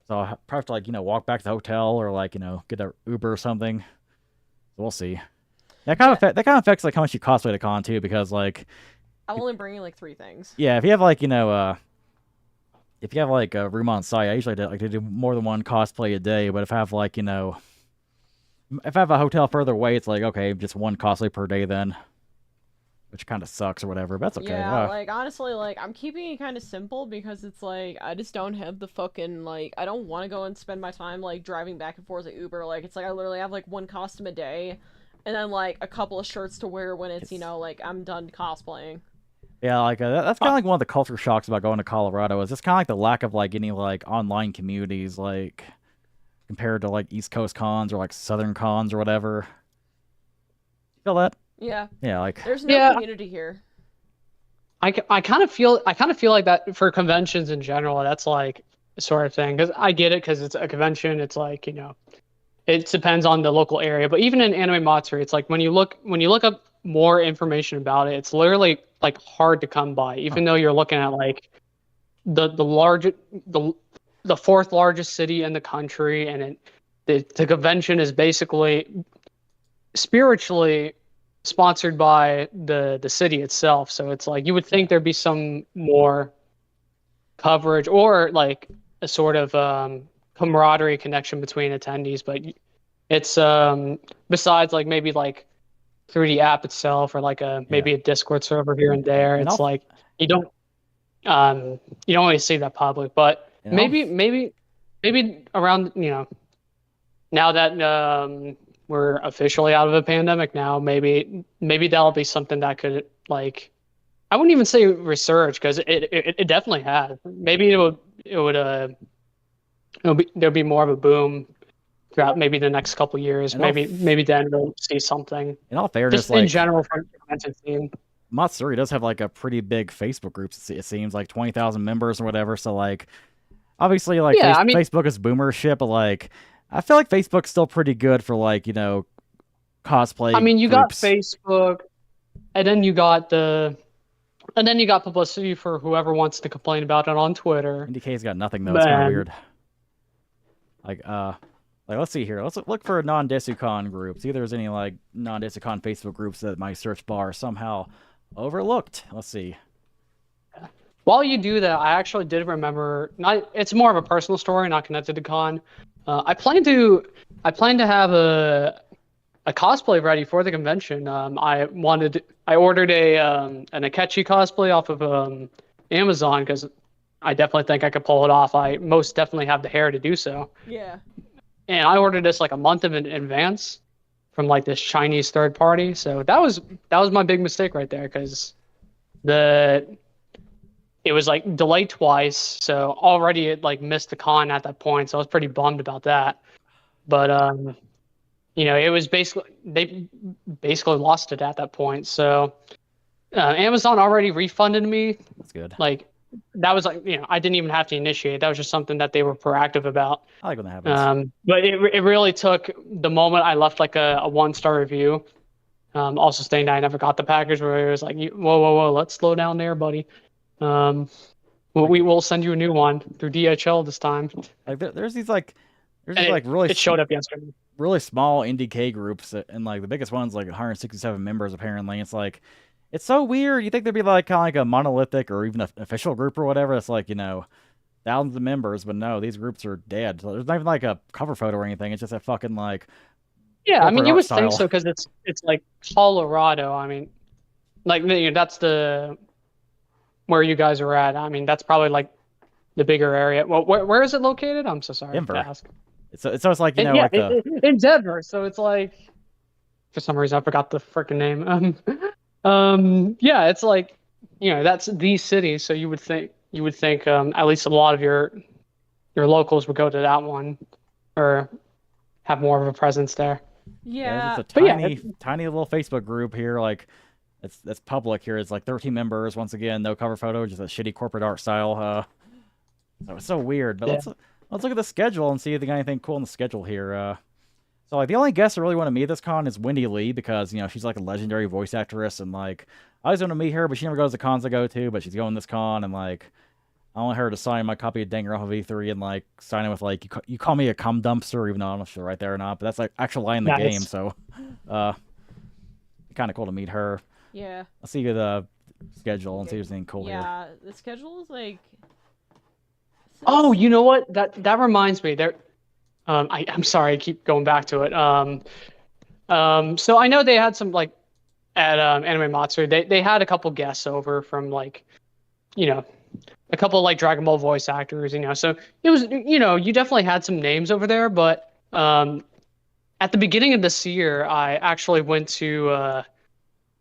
So I'll probably have to like, you know, walk back to the hotel or like, you know, get an Uber or something. So we'll see. That kind of affects like how much you cosplay the con too, because like I'm only bringing like 3 things. Yeah, if you have like, you know, if you have like a room on site, I usually like to do more than one cosplay a day. But if I have like, you know, if I have a hotel further away, it's like, okay, just one cosplay per day then, which kind of sucks or whatever. But that's okay. Yeah, like honestly, like I'm keeping it kind of simple, because it's like I just don't have the fucking like I don't want to go and spend my time like driving back and forth at Uber. Like it's like I literally have like one costume a day, and then like a couple of shirts to wear when it's, you know, like I'm done cosplaying. Yeah, like that's kind of like one of the culture shocks about going to Colorado, is just kind of like the lack of like any like online communities, like compared to like East Coast cons or like Southern cons or whatever. You feel that? Yeah. Yeah, like there's no community here. I kind of feel like that for conventions in general. That's like sort of thing, because I get it, because it's a convention. It's like, you know, it depends on the local area. But even in Anime Matsuri, it's like when you look up more information about it, it's literally like hard to come by, even though you're looking at like the the fourth largest city in the country, and the convention is basically spiritually sponsored by the city itself. So it's like you would think there'd be some more coverage or like a sort of camaraderie connection between attendees, but it's besides like maybe like through the app itself or like maybe a Discord server here and there. It's like you don't always see that public, but maybe around, you know, now that we're officially out of a pandemic now, maybe that'll be something that could, like, I wouldn't even say resurge, because it definitely has. Maybe there'll be more of a boom throughout maybe the next couple years. Maybe then we'll see something. In all fairness, just in general for the convention scene. Matsuri does have like a pretty big Facebook group. It seems like 20,000 members or whatever. So like, obviously, like Facebook is boomership, but like, I feel like Facebook's still pretty good for like, you know, cosplay. I mean, you groups. got Facebook, and then you got publicity for whoever wants to complain about it on Twitter. NDK's got nothing though. It's kind of weird. Like let's see here. Let's look for non-DesuCon groups. See if there's any like non-DesuCon Facebook groups that my search bar somehow overlooked. Let's see. While you do that, I actually did remember. It's more of a personal story, not connected to con. I plan to have a cosplay ready for the convention. I ordered an Akechi cosplay off of Amazon, because I definitely think I could pull it off. I most definitely have the hair to do so. Yeah. And I ordered this like a month in advance from like this Chinese third party. So that was my big mistake right there, because it was like delayed twice. So already it like missed the con at that point. So I was pretty bummed about that. But you know, it was they basically lost it at that point. So Amazon already refunded me. That's good. Like, that was like, you know, I didn't even have to initiate. That was just something that they were proactive about. I like when that happens. But it really took the moment I left like a 1-star review. Also saying that I never got the package, where it was like, whoa, let's slow down there, buddy. We will send you a new one through DHL this time. Like there's these really it showed up yesterday. Really small NDK groups, and like the biggest one's like 167 members apparently. It's like, it's so weird. You think there'd be like kind of like a monolithic or even an official group or whatever. It's like, you know, thousands of members, but no, these groups are dead. So there's not even like a cover photo or anything. It's just a fucking like. Yeah, I mean, you would think so, because it's like Colorado. I mean, like, you know, that's where you guys are at. I mean, that's probably like the bigger area. Well, where is it located? I'm so sorry Denver. to ask. So it's like, you know, in Denver. So it's like, for some reason I forgot the freaking name. Yeah, it's like, you know, that's the city. So you would think at least a lot of your locals would go to that one, or have more of a presence there. Yeah. It's a tiny little Facebook group here. Like, that's public here. It's like 13 members. Once again, no cover photo, just a shitty corporate art style. So it's so weird. But let's look at the schedule and see if they got anything cool in the schedule here. So like the only guest I really want to meet at this con is Wendy Lee, because, you know, she's like a legendary voice actress, and like I always want to meet her, but she never goes to cons I go to. But she's going this con, and like I want her to sign my copy of Danganronpa V3 and like sign it with like, you call me a cum dumpster, even though I'm not sure right there or not. But that's like actual line in the game, so kind of cool to meet her. Yeah. I'll see you the schedule and see if there's anything cool here. Yeah, the schedule is like. Oh, you know what? That reminds me. I'm sorry, I keep going back to it. So I know they had some, like, at Anime Matsuri, they had a couple guests over from, like, you know, a couple of like Dragon Ball voice actors, you know. So it was, you know, you definitely had some names over there. But at the beginning of this year, I actually went to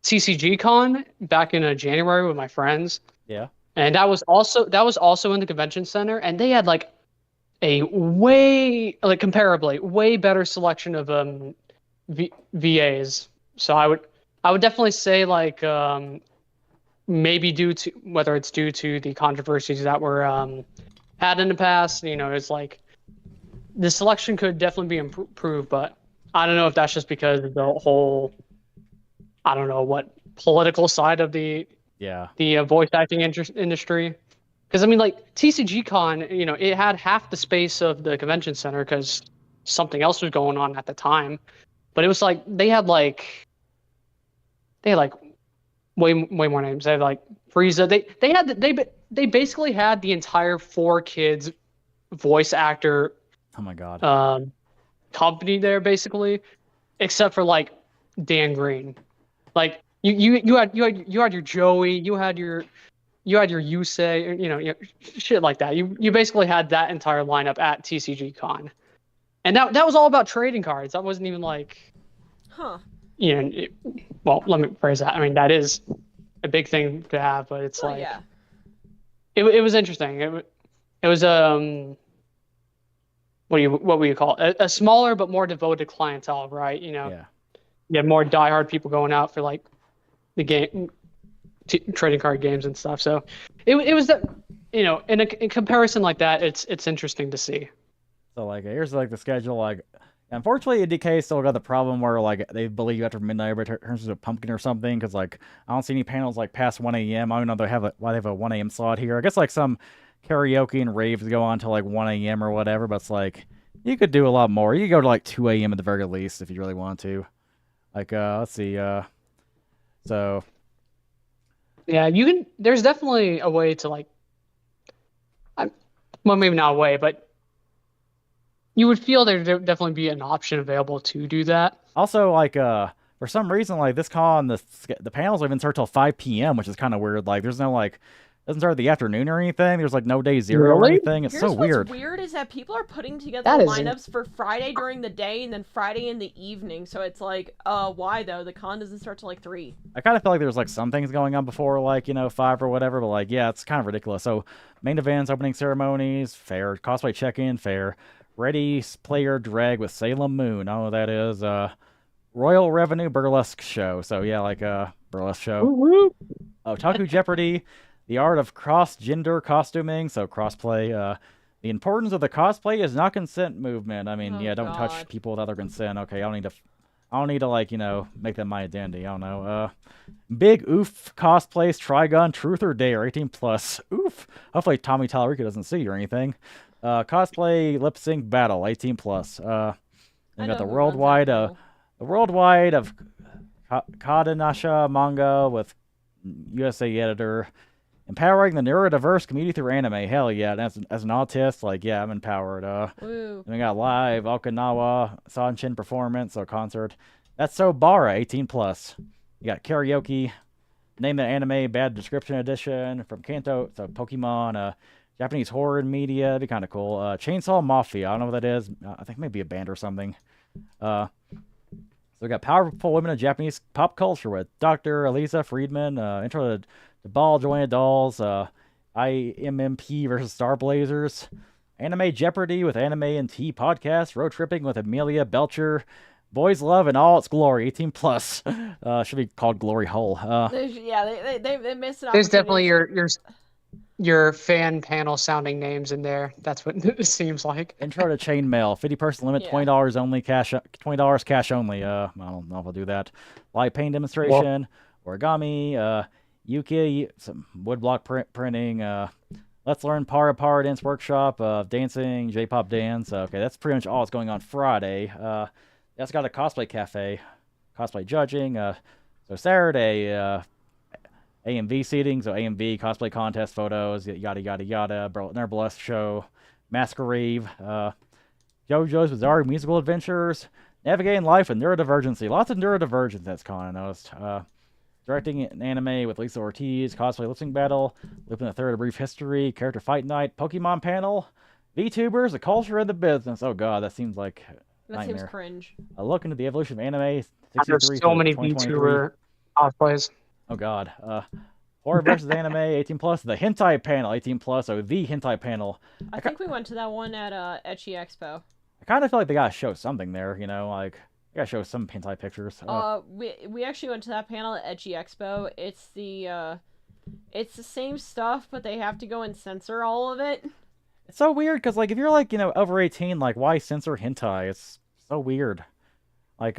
CCG Con back in January with my friends. Yeah. And that was also in the convention center, and they had like a comparably way better selection of VAs. So I would definitely say, like, maybe whether it's due to the controversies that were had in the past, you know, it's like the selection could definitely be improved, but I don't know if that's just because of the whole, I don't know what political side of the voice acting industry. Because I mean, like TCG Con, you know, it had half the space of the convention center because something else was going on at the time. But it was like they had like way more names. They had like Frieza. They basically had the entire 4Kids voice actor Oh my god. company there basically, except for like Dan Green. Like you had your Joey, you had your Yusei, shit like that. You basically had that entire lineup at TCG Con, and that was all about trading cards. That wasn't even like, Huh. well, let me phrase that. I mean, that is a big thing to have, but it's Oh, like yeah. it was interesting. It was what would you call it? A smaller but more devoted clientele, right? Yeah. You had more diehard people going out for like the game, trading card games and stuff. So it was that, in comparison like that, it's interesting to see. So like here's like the schedule. Like unfortunately, NDK still got the problem where like they believe after midnight everybody turns into a pumpkin or something. Because like I don't see any panels like past 1 a.m. I don't know why they have a 1 a.m. slot here. I guess like some karaoke and raves go on till like 1 a.m. or whatever. But it's like you could do a lot more. You could go to like 2 a.m. at the very least if you really want to. Like let's see. So Yeah, you can. There's definitely a way to like, well, maybe not a way, but you would feel there'd definitely be an option available to do that. also like for some reason like this con the panels don't even start till 5 p.m. which is kind of weird. Like there's no like doesn't start the afternoon or anything. There's like no day zero or Really? anything. It's Here's so what's weird. weird is that people are putting together That is- lineups for Friday during the day and then Friday in the evening. So it's like, why though? The con doesn't start till like 3. I kind of feel like there's like some things going on before like 5 or whatever, but like yeah, it's kind of ridiculous. So main events, opening ceremonies, fair. Cosplay check-in, fair. Ready player drag with Salem Moon. Oh, that is Royal Revenue burlesque show. So yeah, like burlesque show. Woo-woo. Otaku Jeopardy, the art of cross-gender costuming, so crossplay. The importance of the cosplay is not consent movement. I mean, Oh, yeah, don't touch God. people without their consent. Okay, I don't need to like, make them my identity. I don't know. Big oof cosplays, Trigun, Truth or Dare, 18 plus. Oof. Hopefully Tommy Tallarico doesn't see you or anything. Cosplay lip sync battle, 18 plus. Then I got know the who runs that worldwide of Kadenasha manga with USA editor. Empowering the neurodiverse community through anime. Hell yeah. And as an autist, like, yeah, I'm empowered. Woo. Then we got live Okinawa Sanchin performance or concert. That's so Bara, 18 plus. You got karaoke. Name the anime bad description edition from Kanto. So Pokemon. Japanese horror and media. That'd be kind of cool. Chainsaw Mafia. I don't know what that is. I think maybe a band or something. So we got powerful women of Japanese pop culture with Dr. Elisa Friedman. Intro to Ball Joanna Dolls. IMMP versus Star Blazers. Anime Jeopardy with Anime and Tea podcast. Road tripping with Amelia Belcher. Boys Love in all its glory. 18 plus. Should be called Glory Hole. Yeah, they missed an There's opportunity. definitely your fan panel sounding names in there. That's what it seems like. Intro to Chainmail. 50-person limit. Yeah. $20 only. $20 cash only. I don't know if I'll do that. Live paint demonstration. Origami. Yuki. Some woodblock printing. Let's learn Para dance workshop. Dancing. J-pop dance. Okay, that's pretty much all that's going on Friday. That's got a cosplay cafe. Cosplay judging. So Saturday. AMV seating, so AMV, cosplay contest photos, yada, yada, yada, Nerblest show, Masquerade, JoJo's Bizarre Musical Adventures, Navigating Life and Neurodivergency. Lots of neurodivergence that's con, I noticed. Directing an anime with Lisa Ortiz, cosplay lip sync battle, Looping the Third, A Brief History, Character Fight Night, Pokemon panel, VTubers, the culture and the business. Oh god, that seems like a That nightmare. seems cringe. A look into the evolution of anime, 63 There's so to many 2023. VTuber cosplays. Oh god. Horror versus anime, 18 plus. The hentai panel, 18 plus. So the hentai panel. I think we went to that one at Ecchi Expo. I kind of feel like they gotta show something there, like they gotta show some hentai pictures. We actually went to that panel at Ecchi Expo. It's the same stuff, but they have to go and censor all of it. It's so weird because like if you're like over 18, like why censor hentai? It's so weird. Like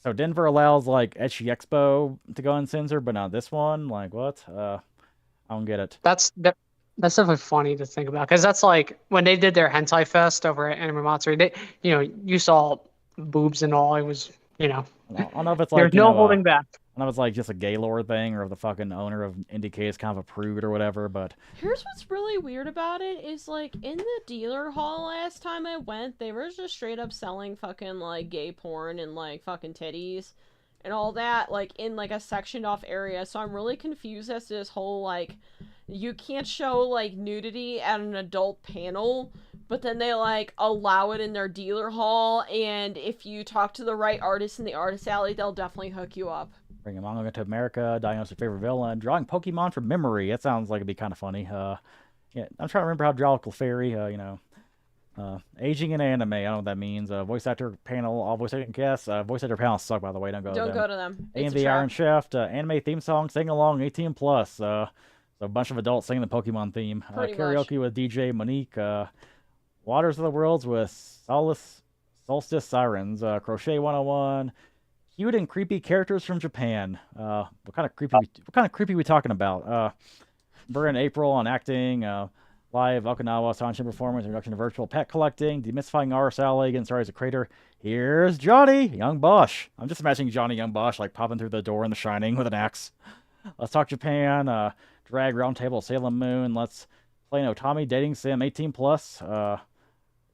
So Denver allows like Ecchi Expo to go uncensored, but not this one. Like what? I don't get it. That's definitely funny to think about because that's like when they did their hentai fest over at Anime Matsuri. You saw boobs and all. It was, I don't know if it's there's like, no holding back. I don't know if it's like just a Gaylord thing or if the fucking owner of NDK is kind of a prude or whatever, but Here's what's really weird about it is like in the dealer hall last time I went, they were just straight up selling fucking like gay porn and like fucking titties and all that like in like a sectioned off area. So I'm really confused as to this whole like you can't show like nudity at an adult panel, but then they like allow it in their dealer hall, and if you talk to the right artist in the artist alley, they'll definitely hook you up. bring a manga to America, diagnose your favorite villain, drawing Pokemon from memory. That sounds like it'd be kind of funny. Yeah, I'm trying to remember how Hydraulical Fairy, aging in anime. I don't know what that means. Voice actor panel, all voice actor guests. Voice actor panels suck, by the way. Don't go to them. It's AMV a Iron trap. Chef, anime theme song, sing along, 18 plus. So a bunch of adults singing the Pokemon theme. Pretty Karaoke with DJ Monique. Waters of the Worlds with Solstice Sirens. Crochet 101. Cute and creepy characters from Japan. What kind of creepy we talking about? Burr and April on acting. Live Okinawa Sanshin performance, introduction to virtual pet collecting, demystifying Ars Alley, getting started as a creator. Here's Johnny Young Bosch. I'm just imagining Johnny Young Bosch like popping through the door in The Shining with an axe. Let's talk Japan. Drag Roundtable Sailor Moon. Let's play an Otami dating sim 18 plus.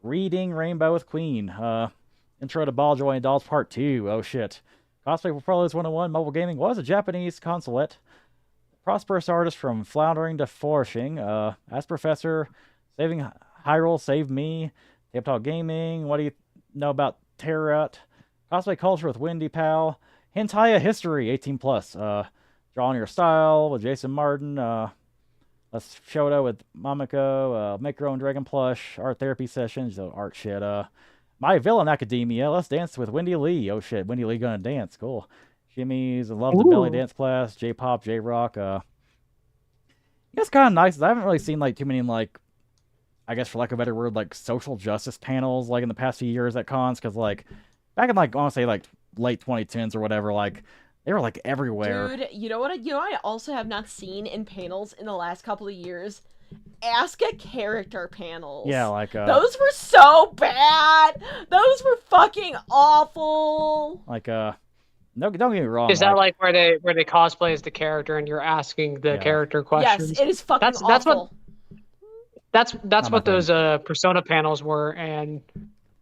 Reading Rainbow with Queen. Intro to Ball Joy and Dolls Part 2. Oh shit. Cosplay for Pros 101. Mobile gaming was a Japanese consulate. Prosperous artist from floundering to flourishing. As Professor, saving Hyrule, save me. Tabletop gaming. What do you know about Terrat? Cosplay culture with Wendy Pal. Hentai history 18 plus. Drawing your style with Jason Martin. Let's Shoto with Mamiko. Make your own dragon plush. Art therapy sessions. So art shit. My Villain Academia. Let's dance with Wendy Lee. Oh shit, Wendy Lee gonna dance. Cool. Jimmy's Love the Belly Dance class. J-pop, J-rock. It's kind of nice. I haven't really seen like too many like, I guess for lack of a better word, like social justice panels like in the past few years at cons. Because like back in like I want to say like late 2010s or whatever, like they were like everywhere. Dude, you know what? I also have not seen in panels in the last couple of years. Ask a character panels. Yeah, like those were so bad. Those were fucking awful. Like no, don't get me wrong. Is that like where they cosplay as the character and you're asking the character questions? Yes, it is fucking awful. That's what those persona panels were, and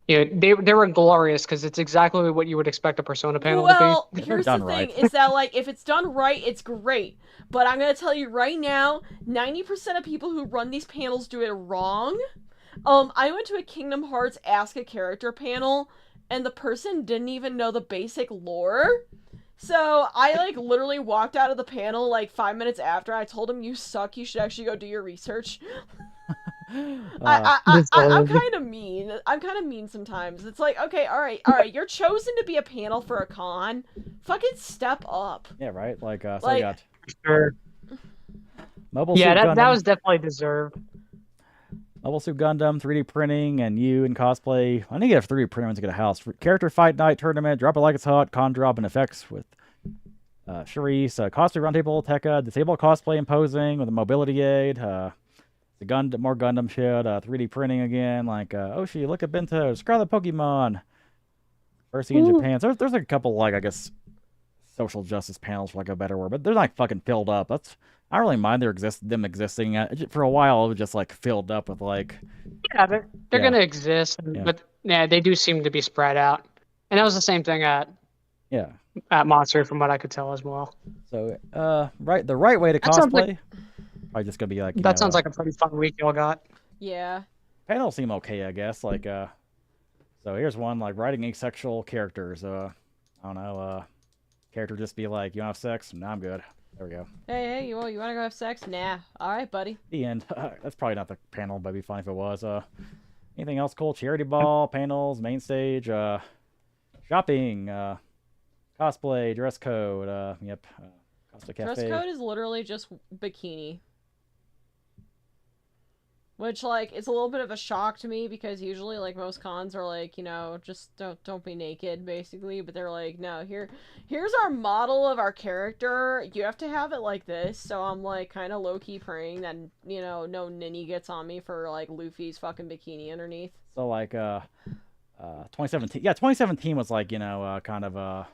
they were glorious because it's exactly what you would expect a persona panel to be. Well, here's the thing: is that like if it's done right, it's great. But I'm gonna tell you right now, 90% of people who run these panels do it wrong. I went to a Kingdom Hearts Ask a Character panel, and the person didn't even know the basic lore. So I like literally walked out of the panel like 5 minutes after. I told him, "You suck. You should actually go do your research." I'm kind of mean. I'm kind of mean sometimes. It's like, okay, all right. You're chosen to be a panel for a con. Fucking step up. Yeah, right. Like, so like, you got sure. Mobile yeah, Suit Gundam. that was definitely deserved. Mobile Suit Gundam, 3D printing, and you in cosplay. I need to have 3D printer to get a house. Character Fight Night Tournament, Drop It Like It's Hot, Con Drop and Effects with Charisse, Cosplay Roundtable, Tekka, Disable Cosplay and Posing with a mobility aid, more Gundam shit, 3D printing again, like Oshi, look at Bento, Scarlet Pokemon, Percy in Japan. So there's like a couple, like, I guess, social justice panels, for like a better word, but they're like fucking filled up. I don't really mind them existing. For a while, it was just like filled up with like. Yeah, they're gonna exist, but yeah, they do seem to be spread out, and that was the same thing at Matsuri, from what I could tell as well. So, the right way to cosplay. Probably just gonna be like. That sounds like a pretty fun week y'all got. Yeah. Panels seem okay, I guess. Like, so here's one like writing asexual characters. I don't know. Character just be like, you want to have sex? Nah, I'm good. There we go. Hey, you want to go have sex? Nah. All right, buddy. The end. That's probably not the panel, but it'd be fun if it was. Anything else cool? Charity ball, panels, main stage, shopping, cosplay, dress code. Cosplay cafe. Dress code is literally just bikini. Which, like, it's a little bit of a shock to me because usually, like, most cons are like, just don't be naked, basically. But they're like, no, here's our model of our character. You have to have it like this. So I'm like, kind of low key praying that no ninny gets on me for like Luffy's fucking bikini underneath. So like 2017, yeah, 2017 was like kind of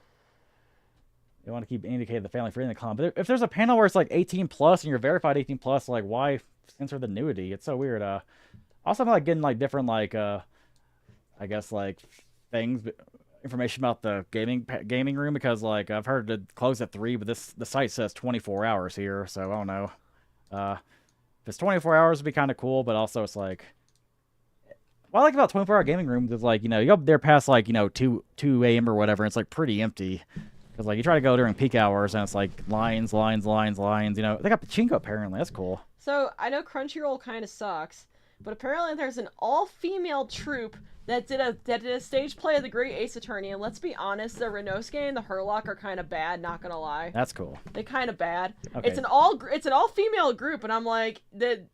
they want to keep indicating the family friendly con. But if there's a panel where it's like 18 plus and you're verified 18 plus, like why censor the nudity? It's so weird. Also, I'm like getting like different like I guess like things, information about the gaming room because like I've heard it close at 3, but the site says 24 hours here, so I don't know. If it's 24 hours, it'd be kind of cool, but also it's like. What I like about 24-hour gaming rooms is like you go up there past like 2 a.m. or whatever, and it's like pretty empty. Because, like, you try to go during peak hours, and it's, like, lines. They got pachinko, apparently. That's cool. So, I know Crunchyroll kind of sucks, but apparently there's an all-female troupe that did a stage play of The Great Ace Attorney, and let's be honest, the Renosuke and the Herlock are kind of bad, not gonna lie. That's cool. They're kind of bad. Okay. It's an all-female group, and I'm like, it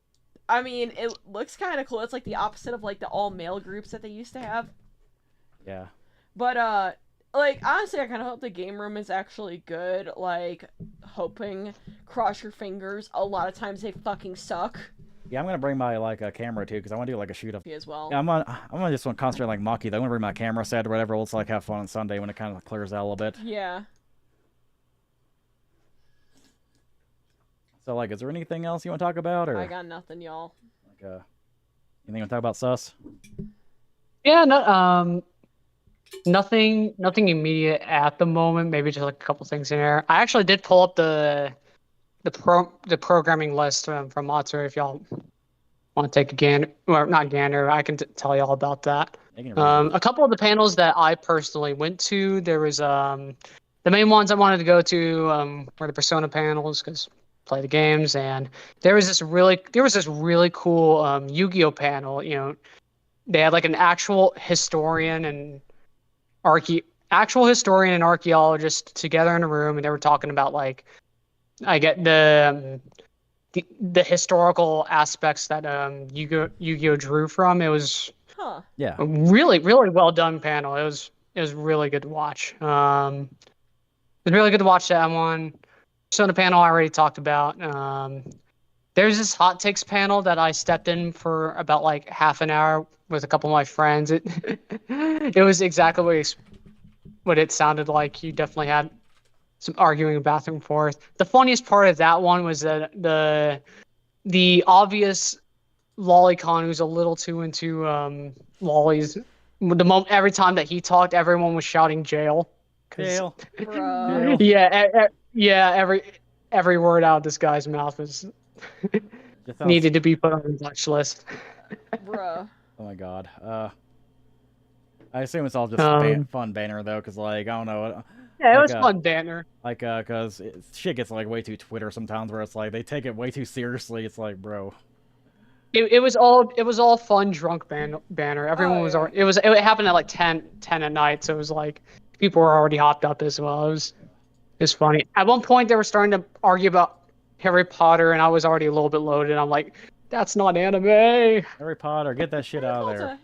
looks kind of cool. It's, like, the opposite of, like, the all-male groups that they used to have. Yeah. But, like, honestly, I kind of hope the game room is actually good. Like, hoping, cross your fingers. A lot of times they fucking suck. Yeah, I'm gonna bring my like a camera too, because I want to do like a shoot of. As well. Yeah, I'm gonna just want to concentrate like Maki. Though. I want to bring my camera set or whatever. Let's like have fun on Sunday when it kind of clears out a little bit. Yeah. So like, is there anything else you want to talk about, or? I got nothing, y'all. Like, anything you want to talk about, Sus? Yeah, no, nothing immediate at the moment. Maybe just like a couple things in there. I actually did pull up the programming list from Matsuri if y'all want to take a gander, or not gander. I can tell y'all about that. A couple of the panels that I personally went to, there was the main ones I wanted to go to were the Persona panels because play the games, and there was this really cool Yu-Gi-Oh panel. They had like an actual historian and archaeologist together in a room, and they were talking about like I get the historical aspects that Yu-Gi-Oh drew from. It was a really well done panel. It was really good to watch. It was really good to watch that one. So the panel I already talked about. There's this hot takes panel that I stepped in for about like half an hour with a couple of my friends. It was exactly what it sounded like. You definitely had some arguing back and forth. The funniest part of that one was that the obvious lolicon who's a little too into lollies. Every time that he talked, everyone was shouting jail. Jail. Bro. Every word out of this guy's mouth was needed to be put on the watch list. Bruh. Oh my god. I assume it's all just fun banner though, because like I don't know. Yeah, it was fun banner. Like because shit gets like way too Twitter sometimes, where it's like they take it way too seriously. It's like, bro. It was all fun drunk banner. Everyone was already, it happened at like 10 at night, so it was like people were already hopped up as well. It was funny. At one point they were starting to argue about Harry Potter, and I was already a little bit loaded. I'm like, that's not anime. Harry Potter, get that shit out of there.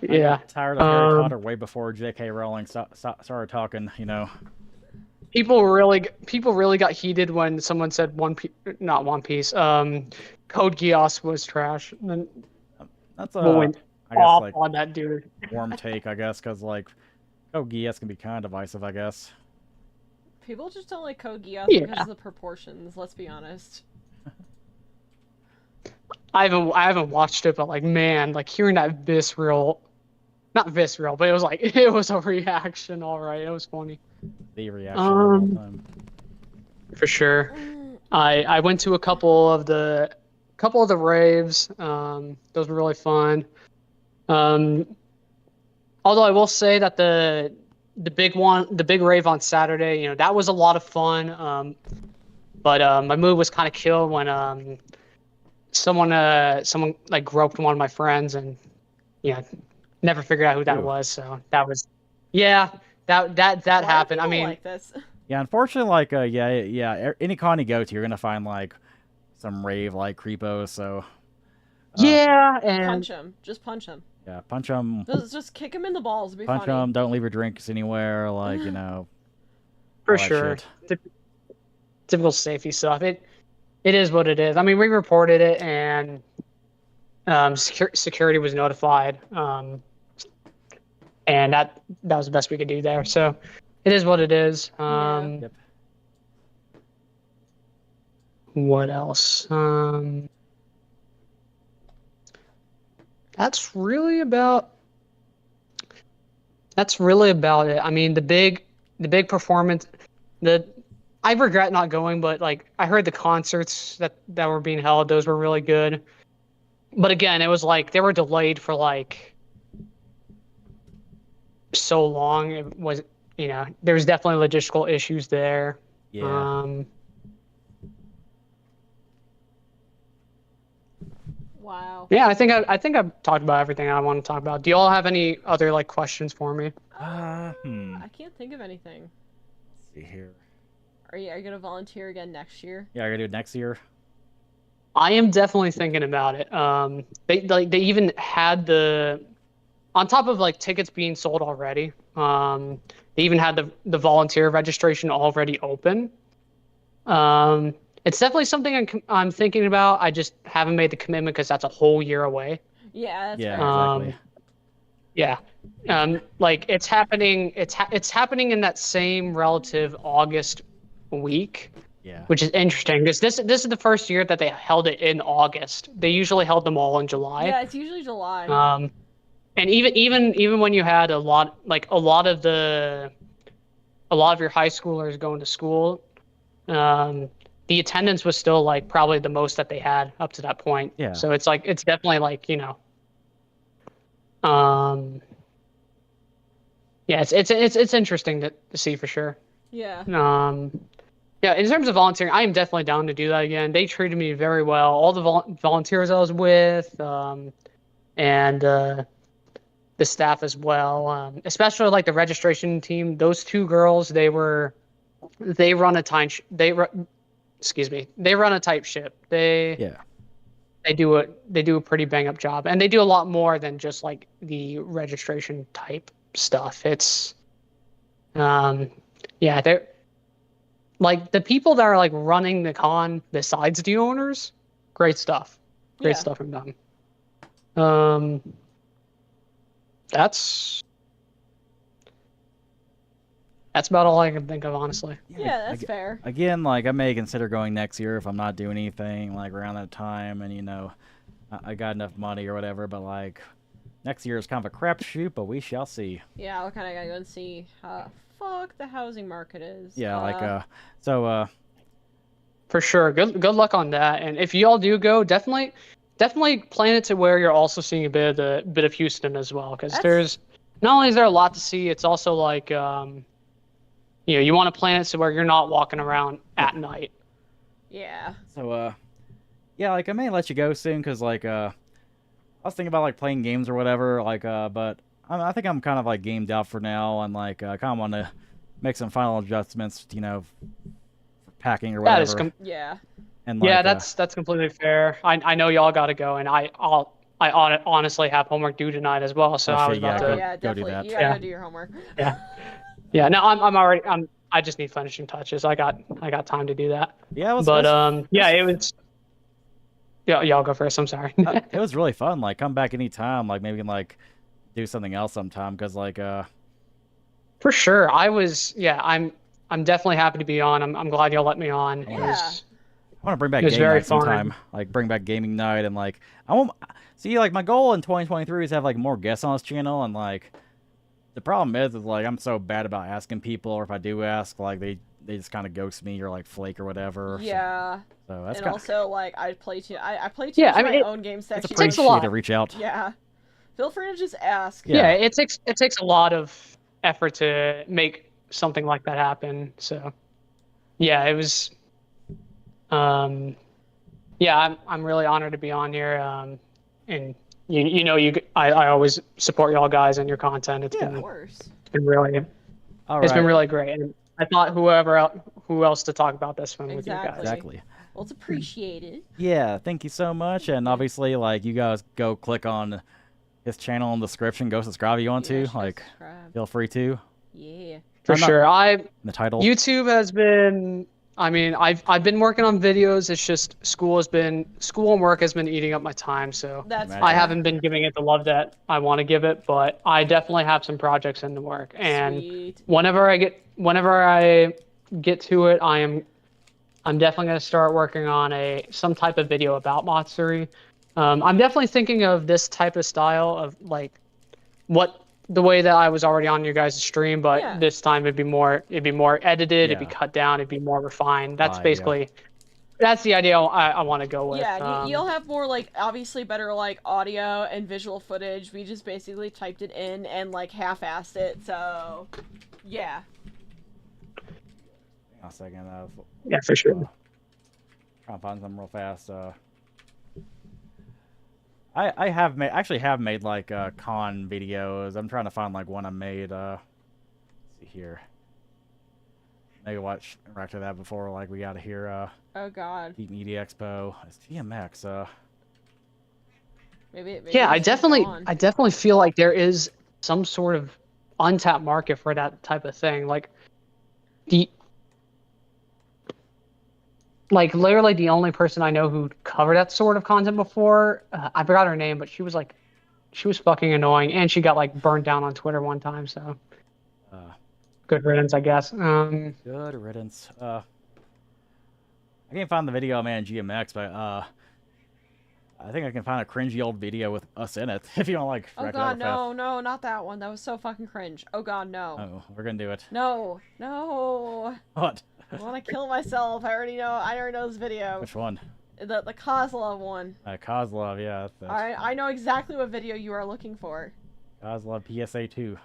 Yeah. I got tired of Harry Potter way before J.K. Rowling started talking. People really got heated when someone said not One Piece. Code Geass was trash. That's I guess like on that dude. Warm take, I guess, because like Code Geass can be kind of divisive, I guess. People just don't like Code Geass because of the proportions. Let's be honest. I haven't watched it, but like, man, like hearing that not visceral, but it was a reaction. All right, it was funny. The reaction. For sure. I went to a couple of the raves. Those were really fun. Although I will say that the big rave on Saturday, that was a lot of fun. But my mood was kind of killed when someone like groped one of my friends, and never figured out who that was. So that was that happened. I mean, like this? Yeah, unfortunately, like any con you go to, you're gonna find like some rave like creepos. So Yeah, and Punch him. Just punch him. Yeah, punch them. Just kick him in the balls. It'd be Punch funny. them. Don't leave your drinks anywhere. Like, you know. for all that sure, shit. typical safety stuff. It is what it is. I mean, we reported it, and security was notified, and that was the best we could do there. So it is what it is. Yep. What else? That's really about it. I mean, the big performance. I regret not going, but like I heard the concerts that were being held, those were really good. But again, it was like they were delayed for like so long. It was, there was definitely logistical issues there. Yeah. Wow. Yeah, I think I've talked about everything I want to talk about. Do you all have any other like questions for me? I can't think of anything. Let's see here. Are you gonna volunteer again next year? Yeah, I gotta do it next year. I am definitely thinking about it. They even had on top of like tickets being sold already. They even had the volunteer registration already open. It's definitely something I'm thinking about. I just haven't made the commitment because that's a whole year away. Yeah, that's Yeah, fair. exactly. Yeah. Like it's happening. It's happening in that same relative August week. Yeah. Which is interesting because this is the first year that they held it in August. They usually held them all in July. Yeah, it's usually July. And even when you had a lot of your high schoolers going to school, the attendance was still like probably the most that they had up to that point. Yeah. So it's definitely like, yeah, it's interesting to see for sure. Yeah. Yeah, in terms of volunteering, I am definitely down to do that again. They treated me very well. All the volunteers I was with, and the staff as well, especially like the registration team. Those two girls, they run a tight ship. They do a pretty bang up job, and they do a lot more than just like the registration type stuff. It's they're like the people that are like running the con besides the owners. Great stuff. Great stuff from them. That's about all I can think of, honestly. Yeah, that's fair. Again, like I may consider going next year if I'm not doing anything like around that time, and I got enough money or whatever. But like next year is kind of a crapshoot, but we shall see. Yeah, I'll kind of gotta go and see how fuck the housing market is. Yeah, for sure. Good luck on that. And if y'all do go, definitely plan it to where you're also seeing a bit of Houston as well, because there's not only is there a lot to see, it's also like you want to plan it so where you're not walking around at night. Yeah. So yeah, like I may let you go soon because like I was thinking about like playing games or whatever, like but I think I'm kind of like gamed out for now, and like I kind of want to make some final adjustments, for packing or whatever. And like, that's completely fair. I know y'all got to go, and I honestly have homework due tonight as well, so I was about to definitely. do that. You gotta go do your homework. Yeah. No, I just need finishing touches. I got time to do that. Yeah, it was. Yeah, y'all go first. I'm sorry. It was really fun. Like, come back anytime. Like, maybe we can like do something else sometime. Cause like, for sure. I'm definitely happy to be on. I'm glad y'all let me on. Yeah. I want to bring back game night sometime. Like, bring back gaming night, and like, I won't see. Like, my goal in 2023 is to have like more guests on this channel, and like, the problem is like I'm so bad about asking people, or if I do ask, like they just kind of ghost me or like flake or whatever. Yeah. So that's and also like I play too much my own game section. It takes a lot to reach out. Yeah. Feel free to just ask. Yeah, it takes a lot of effort to make something like that happen. So yeah, it was I'm really honored to be on here. And I always support y'all guys and your content. It's been really been really great. And I thought who else to talk about this one with you guys. Exactly. Well, it's appreciated. Yeah, thank you so much. And obviously, like, you guys go click on his channel in the description. Go subscribe if you want to. Like, feel free to. Yeah. For sure. The title. YouTube has been. I mean, I've been working on videos. It's just school and work has been eating up my time. So I haven't been giving it the love that I want to give it. But I definitely have some projects in the work. And Sweet. whenever I get to it, I'm definitely going to start working on some type of video about Matsuri. I'm definitely thinking of this type of style of like the way that I was already on your guys' stream, but this time it'd be more edited, it'd be cut down, it'd be more refined. That's basically that's the idea I want to go with. Yeah, you'll have more like obviously better like audio and visual footage. We just basically typed it in and like half-assed it, so yeah. Hang on a second. Yeah, for sure. Trying to find them real fast. I have made like con videos. I'm trying to find like one I made. Let's see here. Maybe watch react to that before like we got to hear. Oh God. Heat Media Expo. It's TMX. Maybe yeah, I definitely feel like there is some sort of untapped market for that type of thing. Literally the only person I know who covered that sort of content before, I forgot her name, but she was fucking annoying, and she got like burned down on Twitter one time. So, good riddance, I guess. Good riddance. I can't find the video of man GMX, but I think I can find a cringy old video with us in it. If you don't like. Oh God, no, not that one. That was so fucking cringe. Oh God, no. Oh, we're gonna do it. No. What? I want to kill myself. I already know this video. Which one? The Kozlov one. Kozlov, yeah. I know exactly what video you are looking for. Kozlov PSA 2.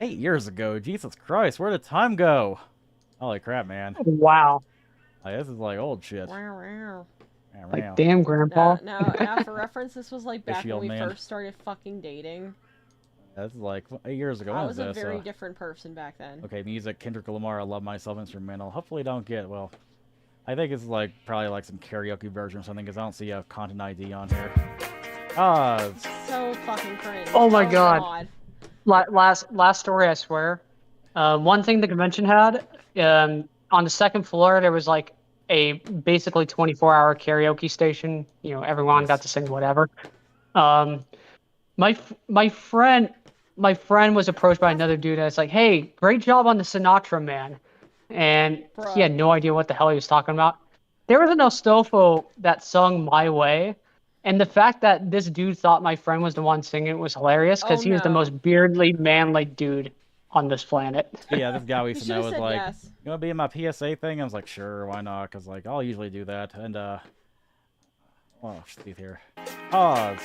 8 years ago. Jesus Christ, where did time go? Holy crap, man. Wow. Like, this is like old shit. Like, damn, Grandpa. Now, for reference, this was like back when we man. first started fucking dating. This is like 8 years ago. I was a very different person back then. Okay, music, Kendrick Lamar, I Love Myself, instrumental. Hopefully don't get, well, I think it's like probably like some karaoke version or something because I don't see a content ID on here. So fucking cringe. Oh my God. Last story, I swear. One thing the convention had, on the second floor, there was like a basically 24-hour karaoke station. You know, everyone got to sing whatever. My friend was approached by another dude that's like, "Hey, great job on the Sinatra, man," and he had no idea what the hell he was talking about. There was an Ostofo that sung "My Way," and the fact that this dude thought my friend was the one singing was hilarious because he was the most beardly, manly dude on this planet. Yeah, this guy we used to know was like, yes. "You want to be in my PSA thing?" I was like, "Sure, why not?" Because like I'll usually do that. And oh, see here. Pause.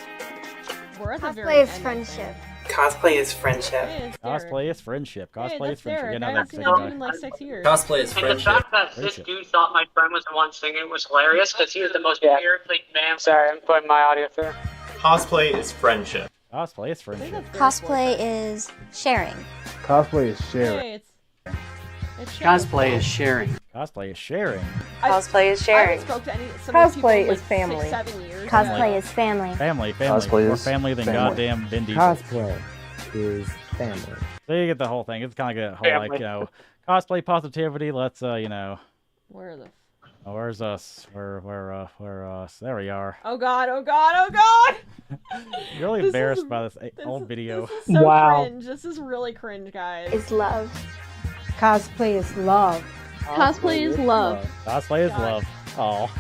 Cosplay is friendship. Cosplay is friendship. Cosplay is friendship. Cosplay is friendship. Yeah, no, that's been in like 6 years. Cosplay is friendship. And the fact that this dude thought my friend was the one singing was hilarious because he was the most beardly man. Sorry, I'm putting my audio through. Cosplay is friendship. Cosplay is friendship. Cosplay is sharing. Cosplay is sharing. Hey, Cosplay is sharing. Cosplay is sharing. Cosplay is sharing. Cosplay is family. 6, 7 years Cosplay is family. Family. Cosplay More is family than family. goddamn Vin Diesel. Cosplay is family. So you get the whole thing. It's kind of a whole, like, you know, cosplay positivity. Let's, you know. Where the... Oh, where's us? Where us? There we are. Oh God, oh God, oh God! You're really embarrassed by this old video. This is so cringe. This is really cringe, guys. Is love. Cosplay is love. Cosplay is love. Cosplay is love. Oh.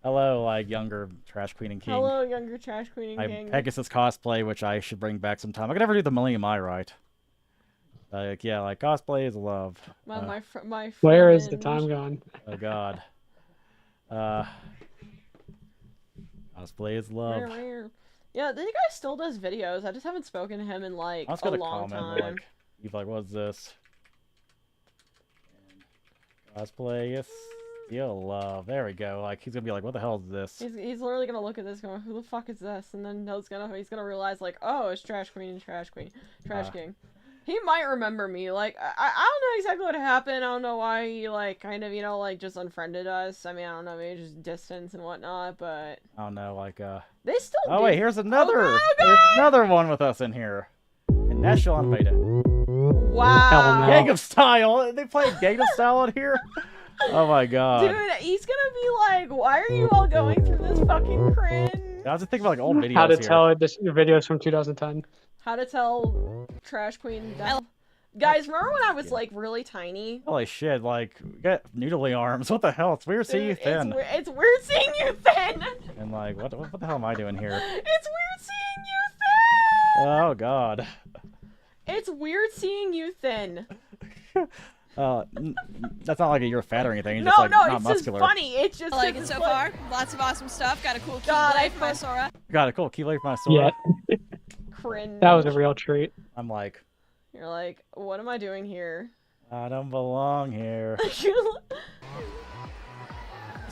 Hello, like, younger Trash Queen and King. Hello, younger Trash Queen and King. Pegasus cosplay, which I should bring back sometime. I could never do the Millennium Eye right. Like, yeah, like, cosplay is love. My friend. Where is the time gone? Oh, God. Cosplay is love. Yeah, the guy still does videos. I just haven't spoken to him in, like, a long time. Like, he's like, what's this? Cosplay is still love. There we go. Like, he's gonna be like, what the hell is this? He's literally gonna look at this going, who the fuck is this? And then he's gonna realize, like, oh, it's Trash Queen and Trash King. He might remember me. Like, I don't know exactly what happened. I don't know why he, like, kind of, you know, like, just unfriended us. I mean, I don't know, maybe just distance and whatnot, but... I don't know, like, They still Oh, do. wait, here's another! Oh, God! There's another one with us in here. And National Animated. Wow. Gangnam Style! They play Gangnam Style in here? Oh my god. Dude, he's gonna be like, why are you all going through this fucking cringe? I was just thinking about, like, old videos How to here. tell your videos from 2010. How to tell Trash Queen death. Guys, remember when I was, like, really tiny? Holy shit, like, we got noodly arms. What the hell? It's weird seeing you thin. It's weird seeing you thin! And, like, what the hell am I doing here? It's weird seeing you thin! Oh god. It's weird seeing you thin. That's not like you're fat or anything. It's No, just, like, no, not it's muscular. just funny. It's just I like it so far. Lots of awesome stuff. Got a cool keyblade for my Sora. Got a cool keyblade for my sword. Yeah. Cringe. That was a real treat. I'm like, You're like, what am I doing here? I don't belong here. It's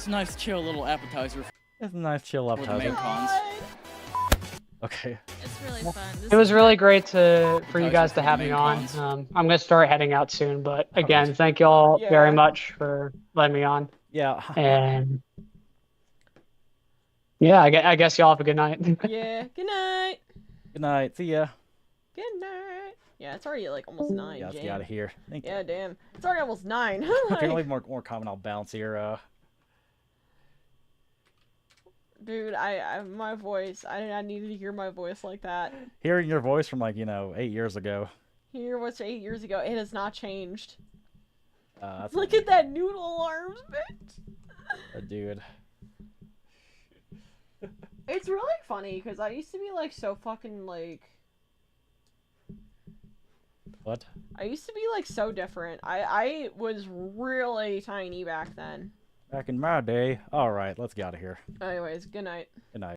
a nice, chill little appetizer. It's a nice, chill For the main appetizer. cons. Okay. It's really fun. It was really great for you guys to have me main on. cons. I'm gonna start heading out soon, but again, thank you all very much for letting me on. Yeah. And yeah, I guess y'all have a good night. Yeah, good night. Good night. See ya. Good night. Yeah, it's already like almost 9. Yeah, let's get Jane. out of here. Thank you. Yeah, damn. It's already almost 9. If you Like, can leave more comment, I'll bounce here. dude, my voice. I needed to hear my voice like that. Hearing your voice from, like, 8 years ago. Hear what's 8 years ago. It has not changed. That's Look at that noodle arms, bitch. Dude. It's really funny because I used to be like so fucking like. What? I used to be like so different. I was really tiny back then. Back in my day. Alright, let's get out of here. Anyways, good night. Good night.